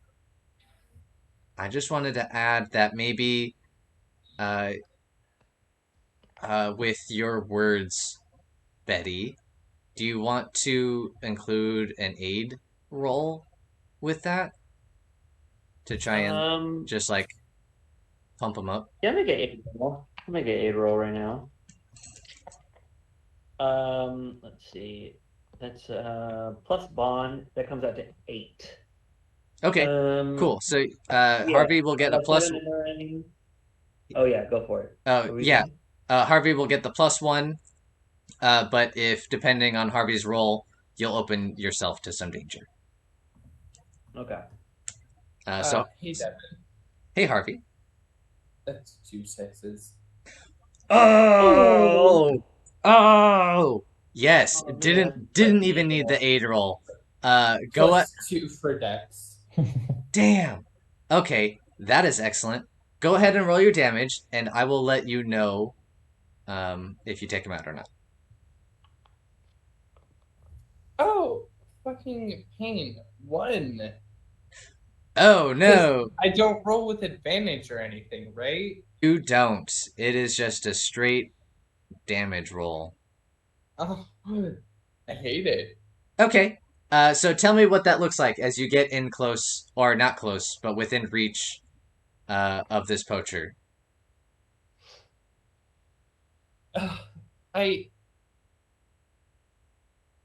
just wanted to add that maybe, uh, with your words, Betty, do you want to include an aid roll with that to try and just like pump them up? Yeah, make an 8 roll. I'll make an 8 roll right now. Let's see. That's plus bond. That comes out to 8. Okay, cool. So Harvey will get a plus. Oh yeah, go for it. Yeah. Harvey will get the +1. But if depending on Harvey's roll, you'll open yourself to some danger. Okay. Hey Devon. Hey Harvey. That's 2 6s. Oh. Yes. Oh, Didn't even need the aid roll. Go Plus 2 for Dex. Damn. Okay, that is excellent. Go ahead and roll your damage, and I will let you know if you take him out or not. Oh, fucking pain. 1. Oh no, I don't roll with advantage or anything, right? you don't. It is just a straight damage roll. Oh, I hate it. Okay. So tell me what that looks like as you get in close, or not close, but within reach of this poacher. I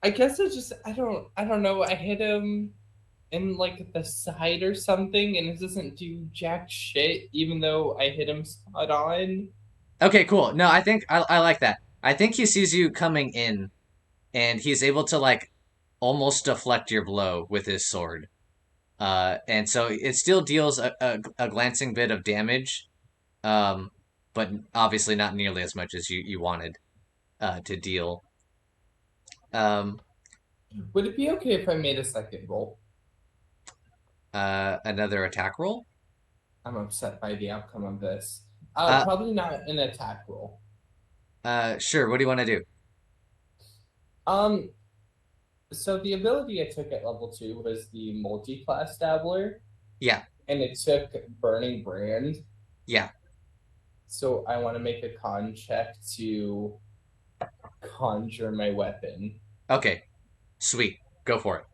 guess I don't know. I hit him in like the side or something, and it doesn't do jack shit, even though I hit him spot on. Okay, cool. No, I think I like that. I think he sees you coming in, and he's able to like almost deflect your blow with his sword. And so it still deals a glancing bit of damage, but obviously not nearly as much as you wanted to deal. Would it be okay if I made a second roll? Another attack roll? I'm upset by the outcome of this. Probably not an attack roll. Sure. What do you want to do? Um, so the ability I took at level 2 was the multi-class dabbler, Yeah. and it took Burning Brand. Yeah. So I want to make a con check to conjure my weapon. Okay. Sweet. Go for it.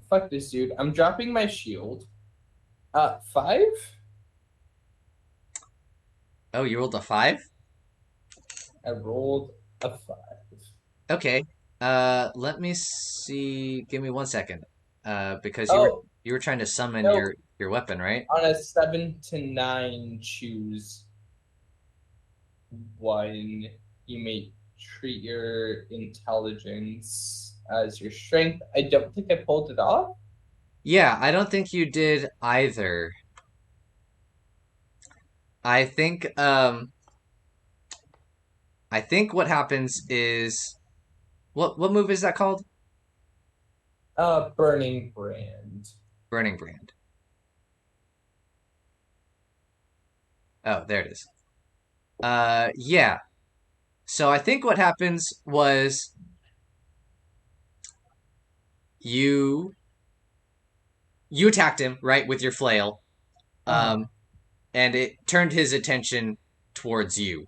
Fuck this dude. I'm dropping my shield. 5? Oh, you rolled a 5? I rolled a 5. Okay. Let me see. Give me 1 second. Because Oh, you were trying to summon no. your weapon, right? On a 7 to 9, choose 1. You may treat your intelligence as your strength. I don't think I pulled it off. Yeah, I don't think you did either. I think what happens is what move is that called? Burning Brand. Burning Brand. Oh, there it is. Yeah. So I think what happens was you attacked him, right, with your flail. Uh-huh. And it turned his attention towards you.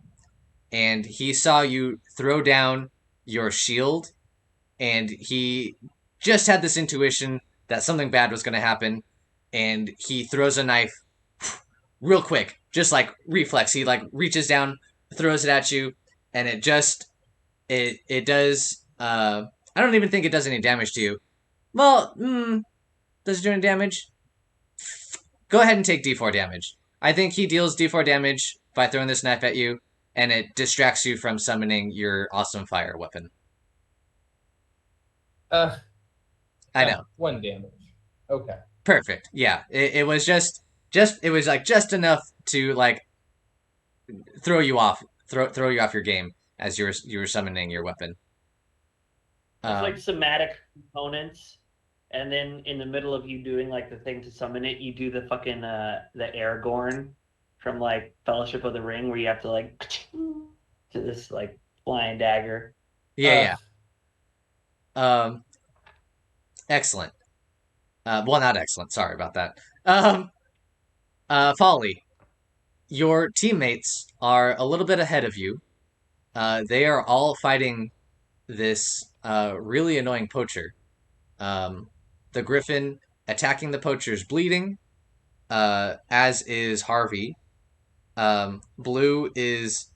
And he saw you throw down your shield, and he just had this intuition that something bad was going to happen, and he throws a knife real quick, just like reflex. He like reaches down, throws it at you, and it does. I don't even think it does any damage to you. Well, does it do any damage? Go ahead and take D4 damage. I think he deals D4 damage by throwing this knife at you, and it distracts you from summoning your awesome fire weapon. I know. 1 damage. Okay. Perfect. Yeah. It was just it was like just enough to like throw you off your game as you were summoning your weapon. It's like somatic components, and then in the middle of you doing like the thing to summon it, you do the fucking the Aragorn from like Fellowship of the Ring, where you have to like to this like flying dagger. Yeah. Excellent. Well, not excellent. Sorry about that. Folly, your teammates are a little bit ahead of you. They are all fighting this really annoying poacher. The griffin attacking the poachers, bleeding, as is Harvey. Bleu is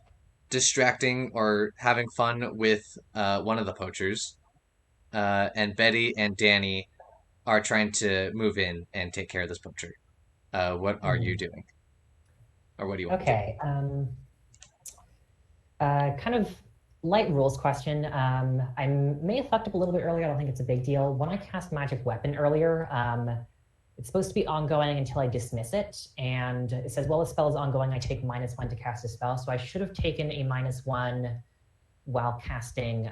distracting or having fun with one of the poachers. And Betty and Danni are trying to move in and take care of this poacher. What are you doing? Or what do you want to do? Okay. Kind of light rules question. I may have fucked up a little bit earlier. I don't think it's a big deal. When I cast Magic Weapon earlier, it's supposed to be ongoing until I dismiss it. And it says, well, the spell is ongoing. I take -1 to cast a spell. So I should have taken a -1 while casting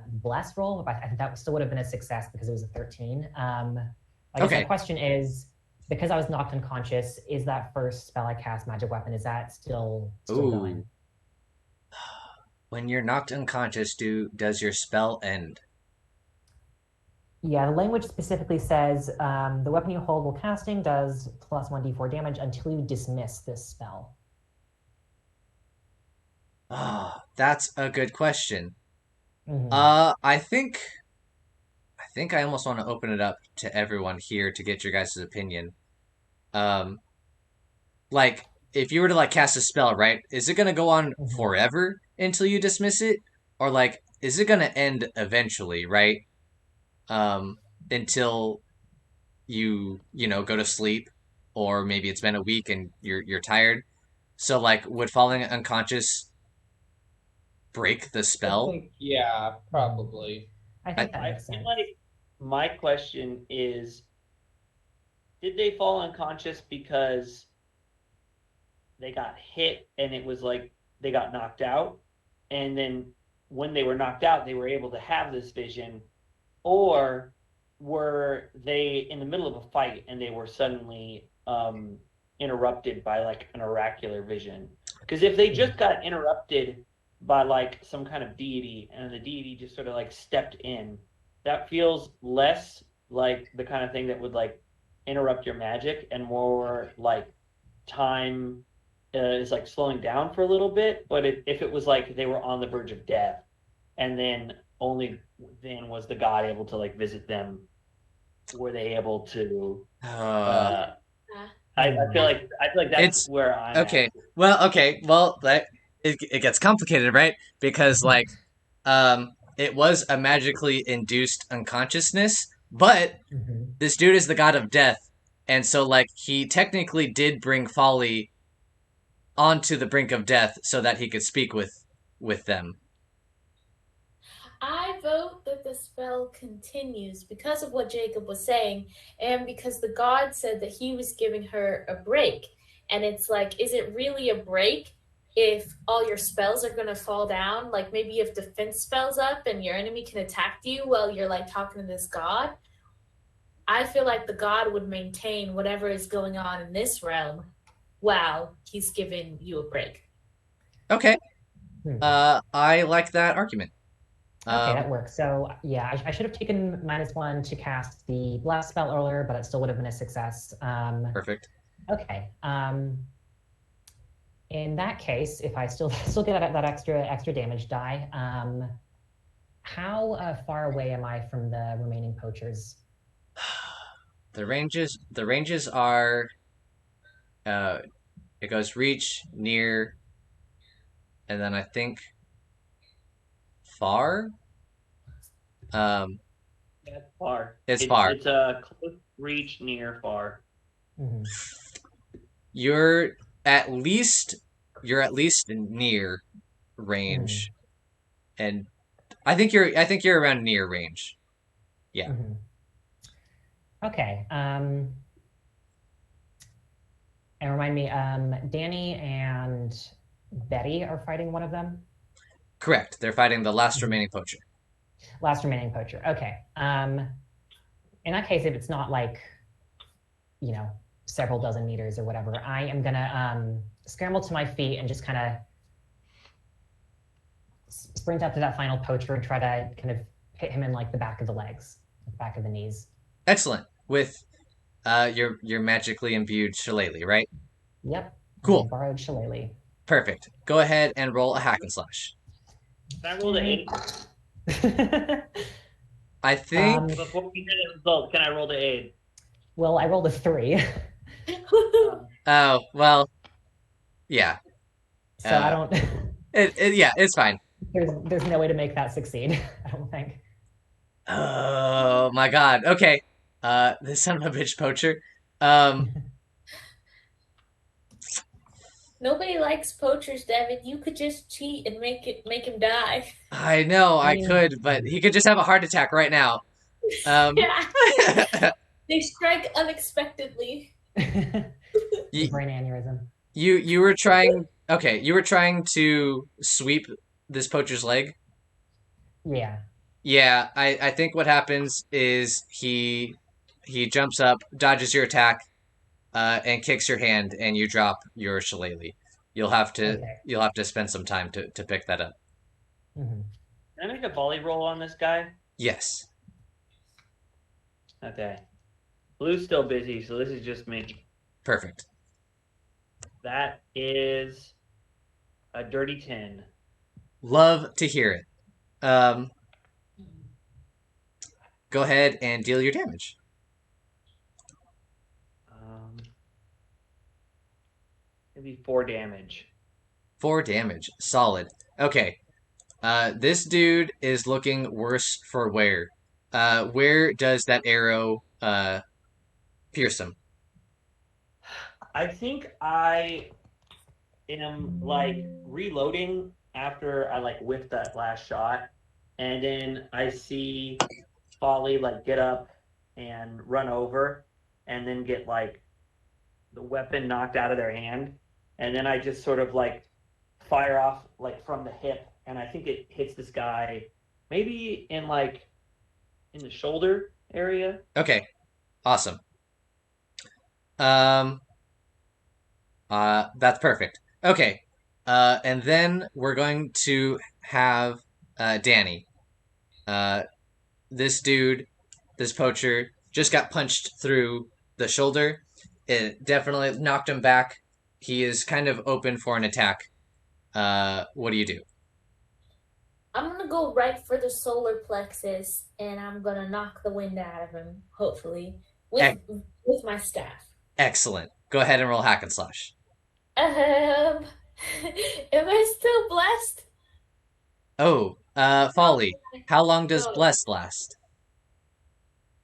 Bless roll. But I think that still would have been a success because it was a 13. I guess my question is, because I was knocked unconscious, is that first spell I cast, Magic Weapon, is that still going? When you're knocked unconscious, does your spell end? Yeah, the language specifically says the weapon you hold while casting does +1d4 damage until you dismiss this spell. That's a good question. Mm-hmm. I think I almost want to open it up to everyone here to get your guys' opinion. Like, if you were to like cast a spell, right? Is it gonna go on forever until you dismiss it, or like, is it gonna end eventually, right? Until you go to sleep, or maybe it's been a week and you're tired. So like, would falling unconscious break the I spell? think, yeah, probably. I think that I makes feel sense. like my question is, did they fall unconscious because they got hit and it was like they got knocked out, and then when they were knocked out they were able to have this vision, or were they in the middle of a fight and they were suddenly interrupted by like an oracular vision. Because if they just got interrupted by like some kind of deity and the deity just sort of like stepped in, that feels less like the kind of thing that would like interrupt your magic and more like time is like slowing down for a little bit. But if it was like they were on the verge of death and then only then was the god able to like visit them, were they able to I feel like that's It's where I'm okay. at. Well, that it gets complicated, right? Because like, it was a magically induced unconsciousness, but Mhm. this dude is the god of death, and so like he technically did bring Folly onto the brink of death so that he could speak with them. I vote that the spell continues because of what Jacob was saying, and because the god said that he was giving her a break. And it's like, is it really a break if all your spells are going to fall down? Like maybe you have defense spells up and your enemy can attack you while you're like talking to this god. I feel like the god would maintain whatever is going on in this realm while he's giving you a break. Okay. Hmm. I like that argument. Okay, that works. So yeah, I should have taken -1 to cast the blast spell earlier, but it still would have been a success. Perfect. Okay. In that case, if I still get that extra damage die, how far away am I from the remaining poachers? The ranges are it goes reach, near, and then I think far. Yeah, it's far. It's far. It's a close reach, near, far. Mhm. You're at least near range, and I think you're around near range. Yeah. Mhm. Okay. And remind me, Danni and Betty are fighting one of them? Correct. They're fighting the last remaining poacher. Last remaining poacher. Okay. In that case, if it's not like, several dozen meters or whatever, I am gonna scramble to my feet and just kind of sprint up to that final poacher and try to kind of hit him in like the back of the legs, back of the knees. Excellent. With your magically imbued shillelagh, right? Yep. Cool. Borrowed shillelagh. Perfect. Go ahead and roll a hack and slash. Can I roll the 8? I think Before we hear the result, can I roll the 8? Well, I rolled a 3. oh well yeah. So I don't It's fine. there's no way to make that succeed, I don't think. Oh my god. Okay. This son of a bitch poacher. Nobody likes poachers, Devon. You could just cheat and make him die. I know I mean- could, but he could just have a heart attack right now. Yeah. They strike unexpectedly. The brain aneurysm. You were trying to sweep this poacher's leg. Yeah. Yeah, I think what happens is he jumps up, dodges your attack, and kicks your hand, and you drop your shillelagh. You'll have to spend some time to pick that up. Mm-hmm. Can I make a volley roll on this guy? Yes. Okay. Blue's still busy, so this is just me. Perfect. That is a dirty 10. Love to hear it. Go ahead and deal your damage. Maybe 4 damage. 4 damage. Solid. Okay. This dude is looking worse for wear. Where does that arrow pierce him? I think I am like reloading after I like whiffed that last shot, and then I see Folly like get up and run over, and then get like the weapon knocked out of their hand, and then I just sort of like fire off like from the hip, and I think it hits this guy maybe in the shoulder area. Okay. Awesome. That's perfect. Okay. And then we're going to have Danny. Uh, this dude, this poacher, just got punched through the shoulder. It definitely knocked him back. He is kind of open for an attack. What do you do? I'm gonna go right for the solar plexus, and I'm gonna knock the wind out of him. Hopefully, with Ec- with my staff. Excellent. Go ahead and roll hack and slash. Am I still blessed? Oh, Oh Folly. my How long does god. blessed last?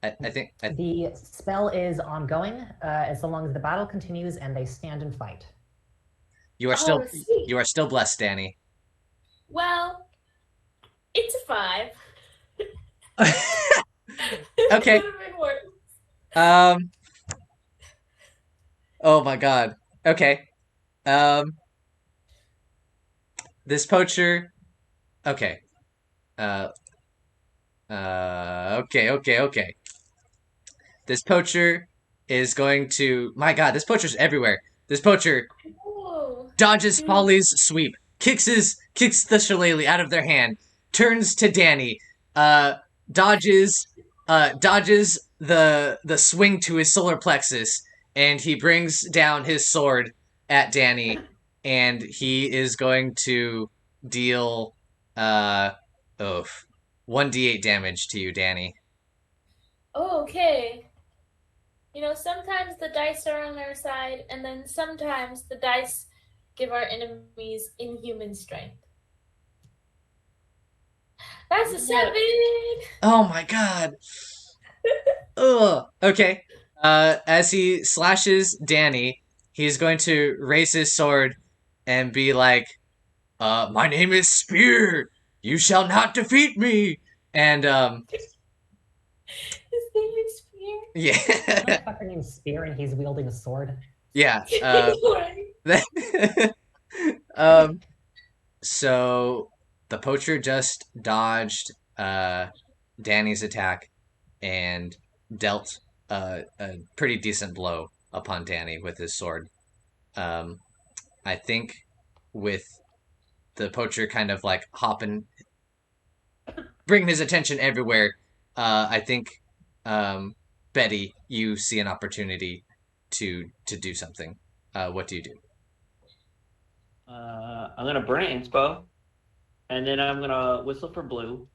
I think The spell is ongoing as long as the battle continues and they stand and fight. you are Oh, still sweet. you are still blessed, Danny. Well, it's a 5. Okay. Could have been worse. Um. Oh my God. Okay. Um. This poacher. Okay. Uh. Okay. This poacher is going to. My God, this poacher's everywhere. This poacher Oh, dodges dude. Polly's sweep, kicks the shillelagh out of their hand, turns to Danny, uh, dodges dodges the swing to his solar plexus, and he brings down his sword at Danny, and he is going to deal uh oh 1d8 damage to you, Danny. Oh, okay. You know, sometimes the dice are on our side, and then sometimes the dice give our enemies inhuman strength. That's a 7! Oh my God. Ugh. Okay. As he slashes Danny, he's going to raise his sword and be like, my name is Spear. You shall not defeat me. And, His name is Fear. This yeah. motherfucker named Spear and he's wielding a sword. Yeah. Right. Um, so the poacher just dodged, Danny's attack and dealt a pretty decent blow upon Danny with his sword. Um, I think with the poacher kind of like hopping, bringing his attention everywhere, I think Betty, you see an opportunity to do something. What do you do? I'm gonna burn an inspo, and then I'm gonna whistle for Blue.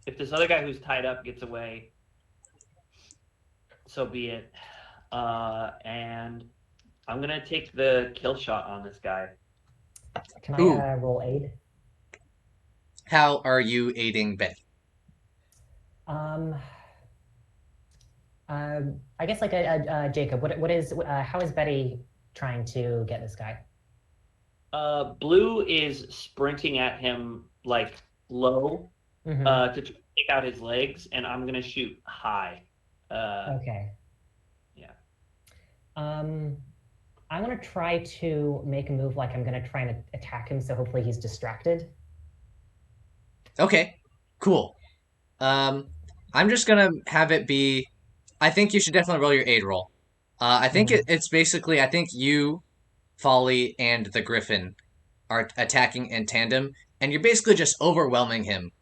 If this other guy who's tied up gets away, so be it. And I'm gonna take the kill shot on this guy. Can Ooh. I roll aid? How are you aiding Betty? Um, I guess like Jacob. What is how is Betty trying to get this guy? Blue is sprinting at him like low Mhm. to take out his legs, and I'm gonna shoot high. Okay. Yeah. I want to try to make a move like I'm going to try and attack him, so hopefully he's distracted. Okay, cool. I'm just gonna have it be. I think you should definitely roll your aid roll. I think Mhm. it's basically. I think you, Folly, and the Griffin are attacking in tandem, and you're basically just overwhelming him,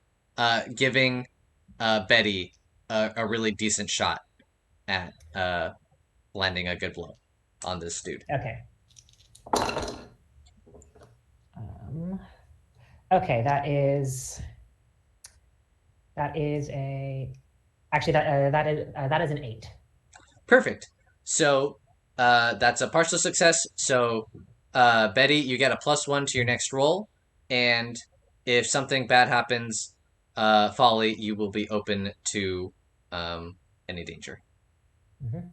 giving Betty a really decent shot at landing a good blow on this dude. Okay. Okay, that is a actually that is an 8. Perfect. So that's a partial success. So Betty, you get a +1 to your next roll, and if something bad happens, Folly, you will be open to any danger. Mhm.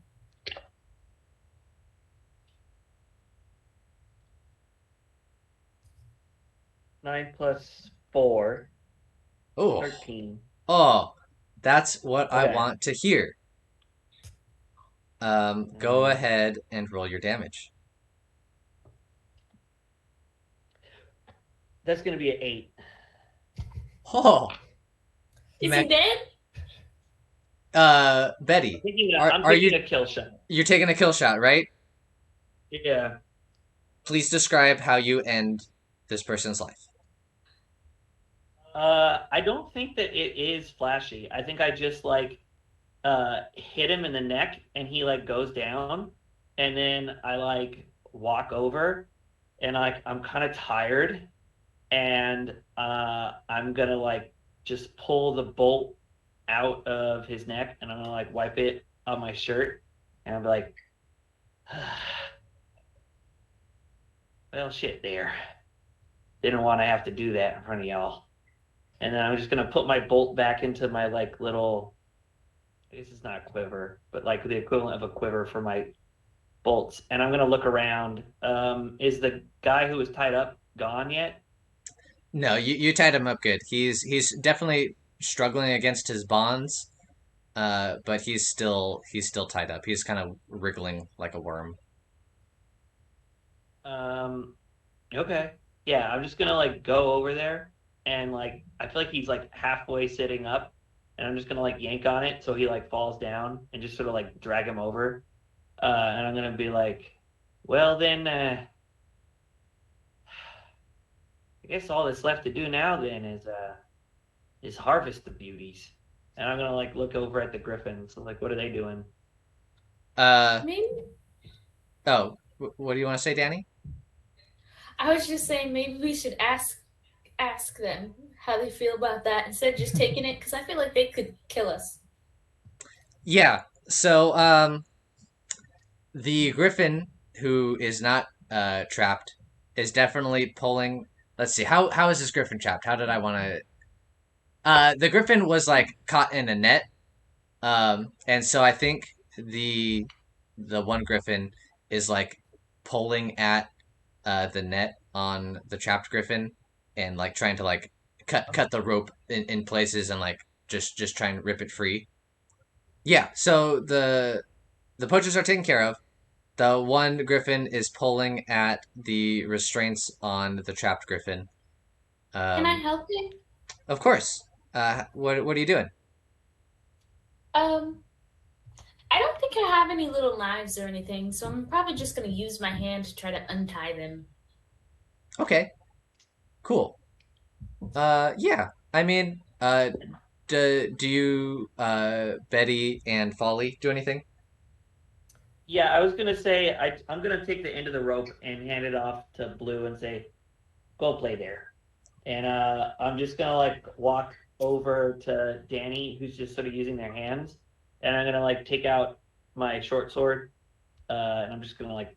9 plus 4, Oh, 13. oh, that's what I Okay. want to hear. Go ahead and roll your damage. That's gonna be an 8. Oh, Is Mac- he dead? Betty, I'm are you taking a kill shot. you're taking a kill shot, right? Yeah. please describe how you end this person's life. I don't think that it is flashy. I think I just like hit him in the neck and he like goes down, and then I like walk over and like I'm kind of tired, and I'm gonna like just pull the bolt out of his neck, and I'm gonna like wipe it on my shirt, and I'm like, well, shit, there. Didn't want to have to do that in front of y'all. And then I'm just gonna put my bolt back into my like little. I guess it's not a quiver, but like the equivalent of a quiver for my bolts. And I'm gonna look around. Is the guy who was tied up gone yet? No, you tied him up good. He's definitely struggling against his bonds, but he's still tied up. He's kind of wriggling like a worm. Um, okay. Yeah, I'm just gonna like go over there and like I feel like he's like halfway sitting up, and I'm just gonna like yank on it so he like falls down and just sort of like drag him over. And I'm gonna be like, well then, I guess all that's left to do now then is harvest the beauties. And I'm gonna like look over at the griffins. So like, what are they doing? Maybe Oh, what do you want to say, Danny? I was just saying maybe we should ask them how they feel about that instead of just taking it because I feel like they could kill us. Yeah. So, the griffin who is not trapped is definitely pulling. Let's see. How is this griffin trapped? How did I want to? The griffin was like caught in a net. And so I think the the one griffin is like pulling at the net on the trapped griffin and like trying to like cut the rope in places and like just try and rip it free. Yeah, so the poachers are taken care of. The one griffin is pulling at the restraints on the trapped griffin. Can I Um, help you? of course. What are you doing? Um, I don't think I have any little knives or anything, so I'm probably just gonna use my hand to try to untie them. Okay, cool. Yeah. I mean, do you Betty and Folly do anything? Yeah, I was gonna say I'm gonna take the end of the rope and hand it off to Blue and say, "Go play there." And I'm just gonna like walk over to Danny, who's just sort of using their hands, and I'm gonna like take out my short sword, and I'm just gonna like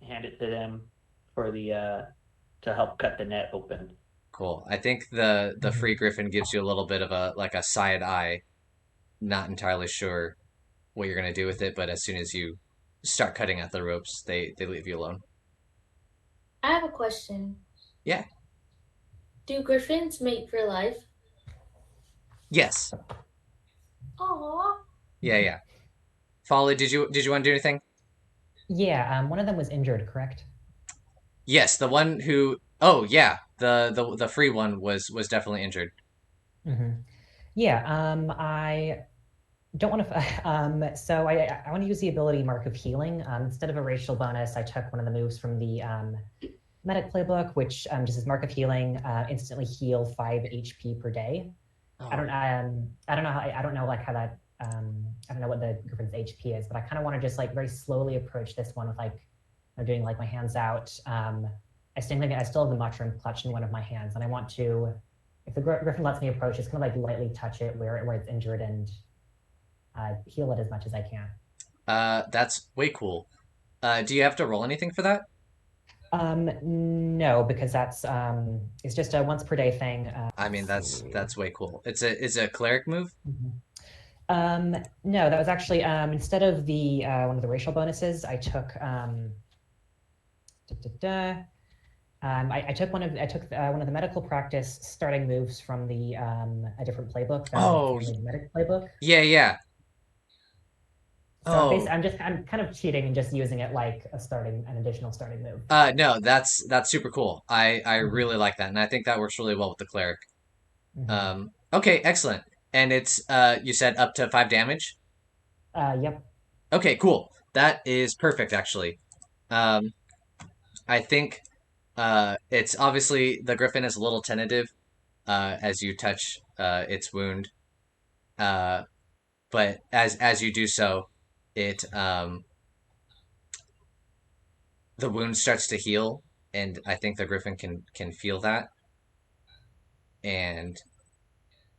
hand it to them for the to help cut the net open. Cool. I think the Mhm. free griffin gives you a little bit of a like a side eye. Not entirely sure what you're gonna do with it, but as soon as you start cutting at the ropes, they leave you alone. I have a question. Yeah. Do griffins mate for life? Yes. Aww. Yeah. Yeah. Folly, did you want to do anything? Yeah, one of them was injured, correct? Yes. The one who. Oh yeah. The free one was definitely injured. Hmm. Yeah, I don't want to. So I want to use the ability Mark of Healing. Instead of a racial bonus, I took one of the moves from the Medic playbook, which just says Mark of Healing, instantly heal 5 HP per day. Oh. I don't know I don't know like how that I don't know what the griffin's HP is, but I kind of want to just like very slowly approach this one with like I'm doing like my hands out. I still have the mushroom clutched in one of my hands, and I want to, if the griffin lets me approach, just kind of like lightly touch it where it's injured and heal it as much as I can. That's way cool. Do you have to roll anything for that? No, because that's it's just a once per day thing. I mean, that's way cool. It's a cleric move. Mhm. No, that was actually instead of the one of the racial bonuses, I took da, da, da. I took one of the medical practice starting moves from the a different playbook, Oh, from the medic playbook. yeah, yeah. So Oh, basically, I'm kind of cheating and just using it like an additional starting move. no, that's super cool. I Mhm. really like that, and I think that works really well with the cleric. Mhm. Okay, excellent. And it's you said up to 5 damage. Yep. Okay, cool. That is perfect, actually. Um, I think it's obviously the griffin is a little tentative as you touch its wound, uh, but as you do so, it the wound starts to heal, and I think the griffin can feel that, and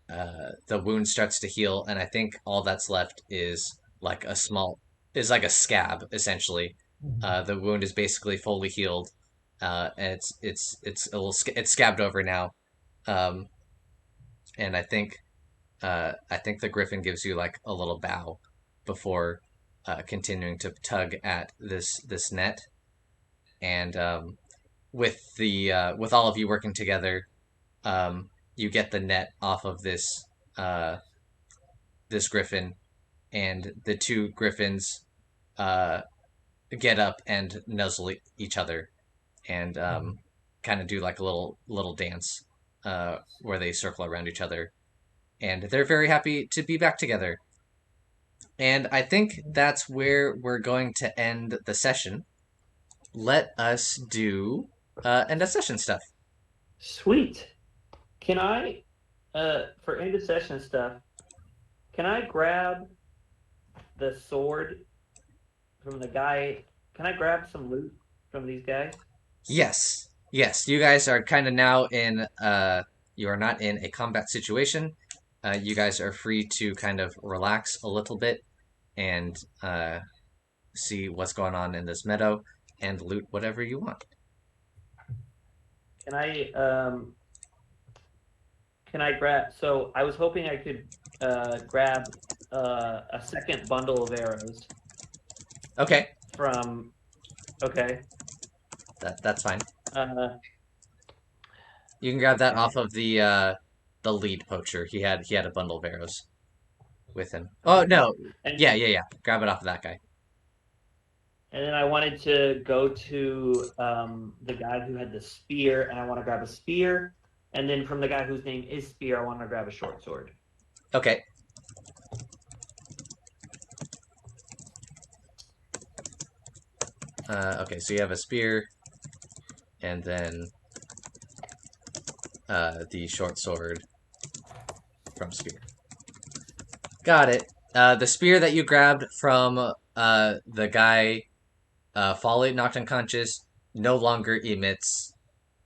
the wound starts to heal, and I think all that's left is like a small is like a scab essentially. Mhm. The wound is basically fully healed, and it's a little it's scabbed over now, um, and I think the griffin gives you like a little bow before continuing to tug at this net, and with all of you working together, you get the net off of uh, this griffin, and the two griffins uh, get up and nuzzle each other, and Mhm. kind of do like a little dance where they circle around each other, and they're very happy to be back together. And I think that's where we're going to end the session. Let us do end of session stuff. Sweet. Can I, for end of session stuff, can I grab the sword from the guy? Can I grab some loot from these guys? Yes, yes, you guys are kind of now in. You are not in a combat situation. You guys are free to kind of relax a little bit and see what's going on in this meadow and loot whatever you want. Can I grab? So I was hoping I could grab a second bundle of arrows Okay, from. Okay. that's fine. Uh, You can grab that okay. off of the lead poacher. He had a bundle of arrows with him. Oh Okay. no, And yeah. Grab it off of that guy. and then I wanted to go to the guy who had the spear, and I want to grab a spear. And then from the guy whose name is Spear, I want to grab a short sword. Okay. Okay, so you have a spear, and then the short sword from spear. Got it. The spear that you grabbed from the guy Folly knocked unconscious no longer emits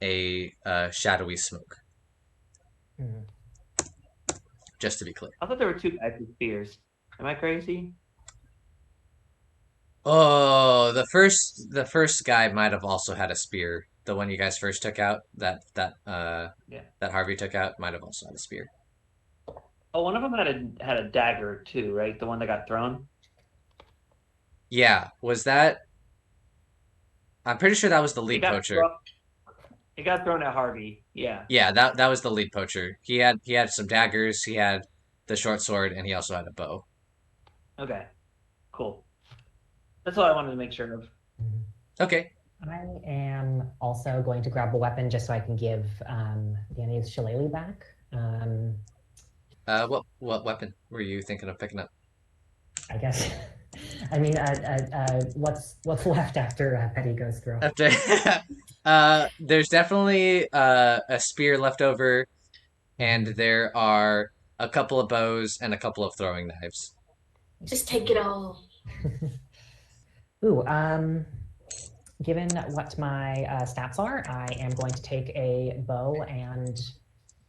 a shadowy smoke. Mhm. Just to be clear. I thought there were two guys with spears. Am I crazy? Oh, the first guy might have also had a spear. The one you guys first took out, Yeah. that Harvey took out, might have also had a spear. Oh, one of them had a dagger too, right? The one that got thrown. Yeah, was that? I'm pretty sure that was the It lead got poacher. thrown. It got thrown at Harvey. Yeah. Yeah, that was the lead poacher. He had some daggers, he had the short sword, and he also had a bow. Okay. Cool. That's all I wanted to make sure of. Mhm. Okay. I am also going to grab a weapon just so I can give Danny's shillelagh back. What weapon were you thinking of picking up? I guess. I mean, what's left after Petty goes through? After, there's definitely a spear left over, and there are a couple of bows and a couple of throwing knives. Just take it all. Ooh, given what my stats are, I am going to take a bow and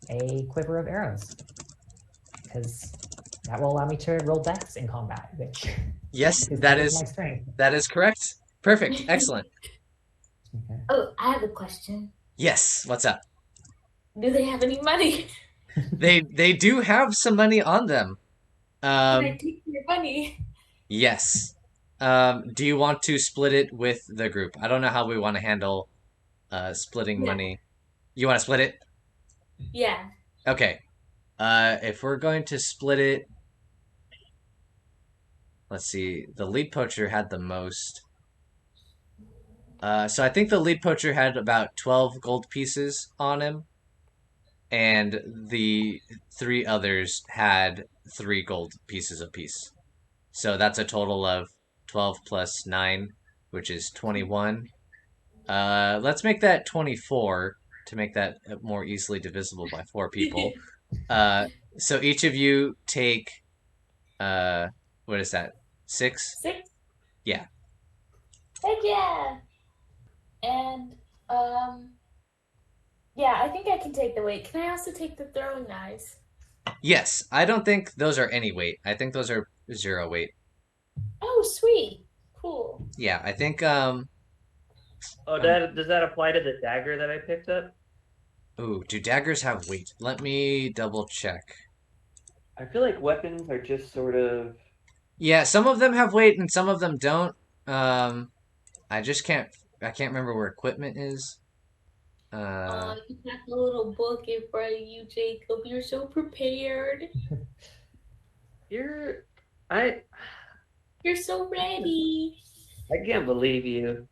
a quiver of arrows because that will allow me to roll deaths in combat, which Yes, is that my is strength. that is correct. Perfect. Excellent. Okay. Oh, I have a question. Yes. What's up? Do they have any money? They do have some money on them. Can I take your money? Yes. Do you want to split it with the group? I don't know how we want to handle splitting Yeah. money. You want to split it? Yeah. Okay. If we're going to split it, let's see. The lead poacher had the most. So I think the lead poacher had about 12 gold pieces on him, and the three others had 3 gold pieces apiece. So that's a total of 12 plus 9, which is 21. Let's make that 24 to make that more easily divisible by 4 people. So each of you take what is that? 6? 6? Yeah. Heck yeah! And, yeah, I think I can take the weight. Can I also take the throwing knives? Yes, I don't think those are any weight. I think those are 0 weight. Oh, sweet. Cool. Yeah, I think Oh, does that apply to the dagger that I picked up? ooh, do daggers have weight? Let me double check. I feel like weapons are just sort of. Yeah, some of them have weight and some of them don't. Um, I just can't remember where equipment is. You got the little book in front of you, Jacob. You're so prepared. You're. I. You're so ready. I can't believe you.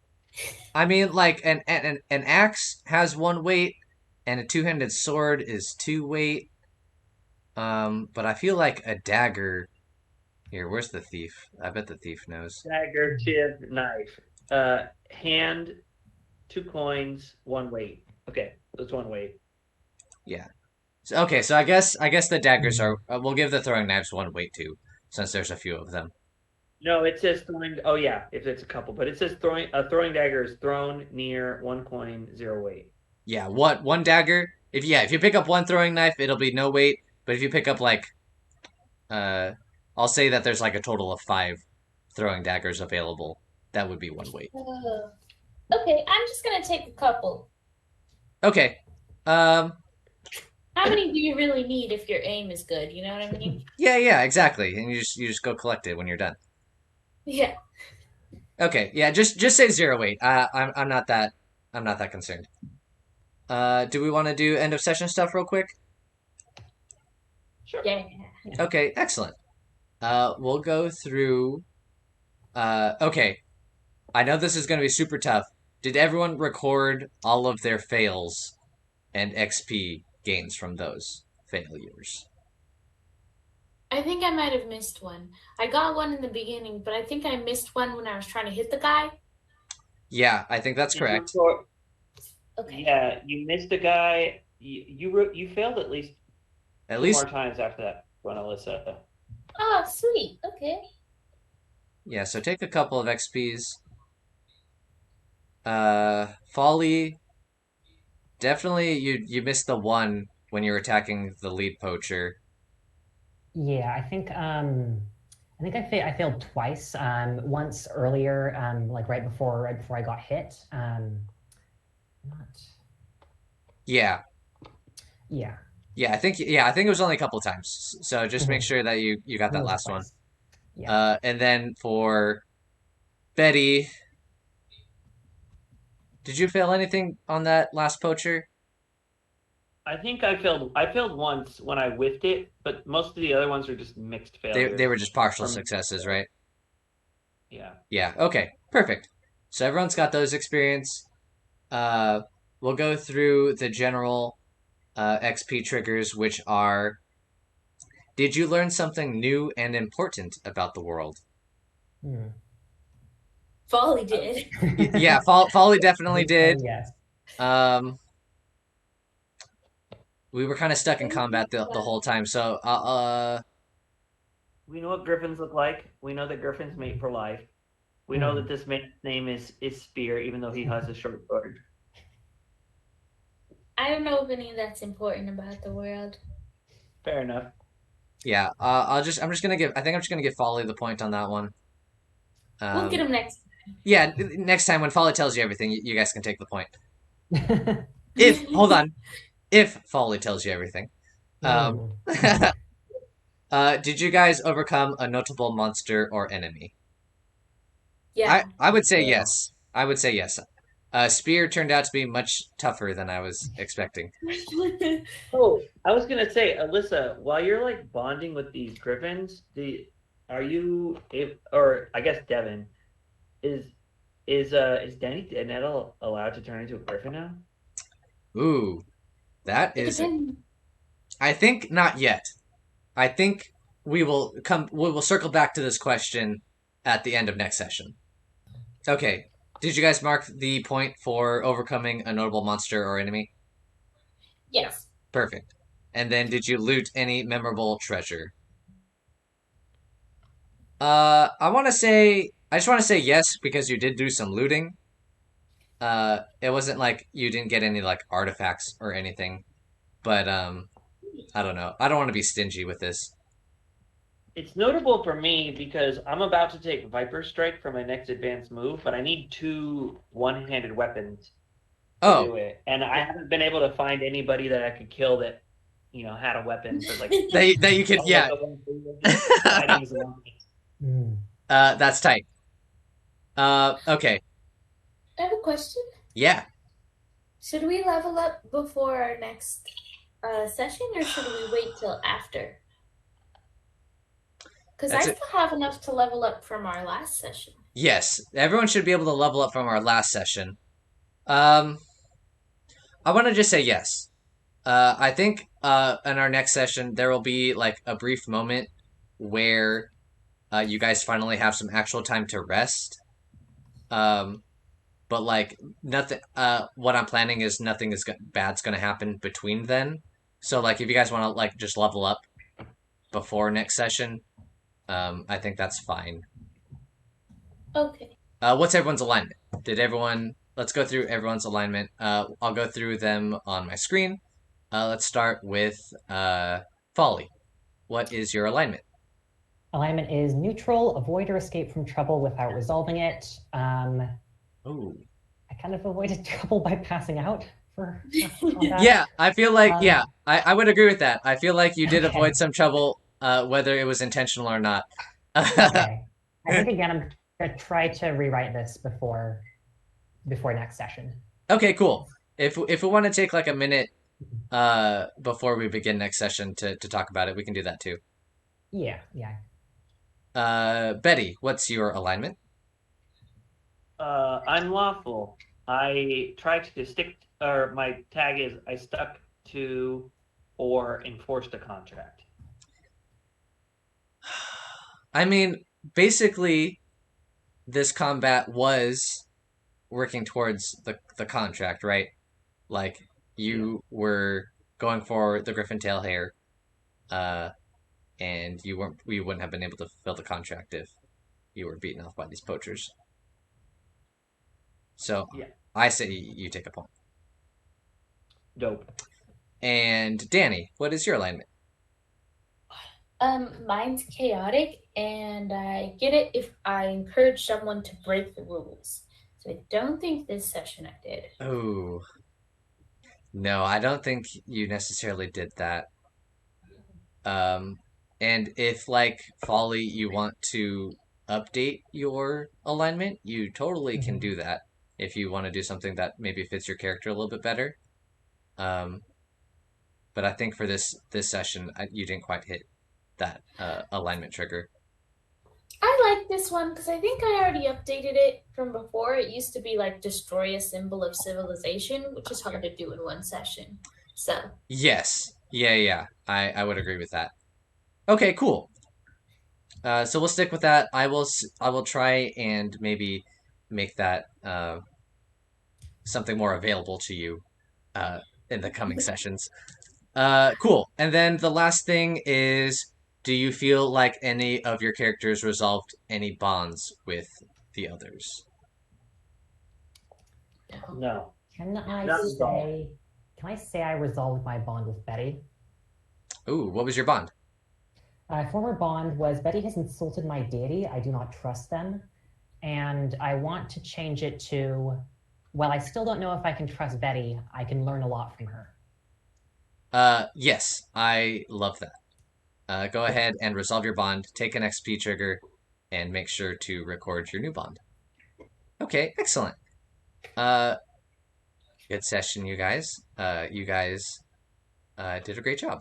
I mean, like an axe has 1 weight, and a 2-handed sword is 2 weight. But I feel like a dagger. Here, where's the thief? I bet the thief knows. Dagger, chip, knife. Hand, 2 coins, 1 weight. Okay, that's 1 weight. Yeah. So, okay, so I guess the daggers are. We'll give the throwing knives 1 weight too, since there's a few of them. No, it says throwing. Oh yeah, if it's a couple, but it says throwing. A throwing dagger is thrown near 1 coin, 0 weight. Yeah, what 1 dagger? If you pick up 1 throwing knife, it'll be no weight. But if you pick up like, uh, I'll say that there's like a total of 5 throwing daggers available. That would be 1 weight. Okay, I'm just gonna take a couple. Okay. Um. How many do you really need if your aim is good? You know what I mean? Yeah, exactly. And you just go collect it when you're done. Yeah. Okay. Yeah. Just say 0 weight. I'm not that concerned. Do we want to do end of session stuff real quick? Sure. Yeah. Okay. Excellent. We'll go through. Okay. I know this is going to be super tough. Did everyone record all of their fails and XP gains from those failures? I think I might have missed one. I got one in the beginning, but I think I missed one when I was trying to hit the guy. Yeah, I think that's correct. Okay. Yeah, you missed a guy. You failed at least At 2 least, more times after that one, Alyssa. Oh, sweet. Okay. yeah. So take a couple of XPs. Folly. Definitely, you missed the one when you were attacking the lead poacher. Yeah, I think I failed twice. Once earlier, like right before I got hit. Not. Yeah, Yeah. yeah. I think it was only a couple times. So just make sure that you got I think that it was last one. twice. Yeah. And then for Betty, did you fail anything on that last poacher? I think I failed. I failed once when I whiffed it, but most of the other ones are just mixed failures. They were just partial Or- successes, right? Yeah. Yeah. Okay. Perfect. So everyone's got those experience. Uh, we'll go through the general XP triggers, which are: did you learn something new and important about the world? Hmm. Folly did. Yeah, Folly definitely did. Yes. Um, we were kind of stuck in combat the whole time, so We know what griffins look like. We know that griffins mate for life. We know that this man's name is Spear, even though he has a short sword. I don't know if any of that's important about the world. Fair enough. yeah. I'm just gonna give. I think I'm just gonna give Folly the point on that one. We'll get him next. Yeah, next time when Folly tells you everything, you guys can take the point. If hold on, if Folly tells you everything. Did you guys overcome a notable monster or enemy? Yeah. I would say Yeah. yes. I would say yes. Spear turned out to be much tougher than I was expecting. Oh, I was gonna say, Alyssa, while you're like bonding with these griffins, are you or I guess Devon, is Danny Deadnettle allowed to turn into a griffin now? Ooh, that It is. depends. I think not yet. I think we will circle back to this question at the end of next session. Okay, Did you guys mark the point for overcoming a notable monster or enemy? Yes. Perfect. And then did you loot any memorable treasure? I just want to say yes because you did do some looting. It wasn't like you didn't get any like artifacts or anything, but I don't know. I don't want to be stingy with this. It's notable for me because I'm about to take Viper Strike for my next advanced move, but I need 2 one-handed weapons to Oh, do it, and I haven't been able to find anybody that I could kill that, had a weapon. But like that you could all yeah. like items along it. Mm. That's tight. Okay. I have a question. Yeah. Should we level up before our next session, or should we wait till after? Because I That's it. still have enough to level up from our last session. Yes, everyone should be able to level up from our last session. Um, I want to just say yes. I think in our next session there will be like a brief moment where you guys finally have some actual time to rest. Um, but like nothing. What I'm planning is nothing bad's gonna happen between then. So like if you guys want to like just level up before next session, I think that's fine. Okay. What's everyone's alignment? Did everyone? Let's go through everyone's alignment. I'll go through them on my screen. Let's start with Folly. What is your alignment? Alignment is neutral, avoid or escape from trouble without resolving it. Ooh. I kind of avoided trouble by passing out for combat. Yeah, I feel like Um, I would agree with that. I feel like you did Okay. avoid some trouble, whether it was intentional or not. Okay. I think again I'm gonna try to rewrite this before next session. Okay, cool. If we want to take like a minute before we begin next session to talk about it, we can do that too. Yeah. Betty, what's your alignment? I'm lawful. I tried to stick, or my tag is I stuck to or enforced a contract. I mean, basically, this combat was working towards the contract, right? Like you were going for the Griffin Tail hair, uh, and we wouldn't have been able to fulfill the contract if you were beaten off by these poachers. So Yeah. I say you take a point. Dope. And Danny, what is your alignment? Mine's chaotic, and I get it if I encourage someone to break the rules. So I don't think this session I did. Oh, no, I don't think you necessarily did that. Um, and if like Folly, you want to update your alignment, you totally can Mhm. do that if you want to do something that maybe fits your character a little bit better. Um, but I think for this session, you didn't quite hit that alignment trigger. I like this one because I think I already updated it from before. It used to be like destroy a symbol of civilization, which is hard to do in one session. So Yes, yeah. I would agree with that. Okay, cool. So we'll stick with that. I will try and maybe make that something more available to you uh, in the coming sessions. Cool. And then the last thing is, do you feel like any of your characters resolved any bonds with the others? No. Can I Not resolved. say? Can I say I resolved my bond with Betty? Ooh, what was your bond? My former bond was Betty has insulted my deity. I do not trust them, and I want to change it to. Well, I still don't know if I can trust Betty. I can learn a lot from her. Yes, I love that. Go ahead and resolve your bond, take an XP trigger, and make sure to record your new bond. Okay, excellent. Uh, good session, you guys. You guys did a great job.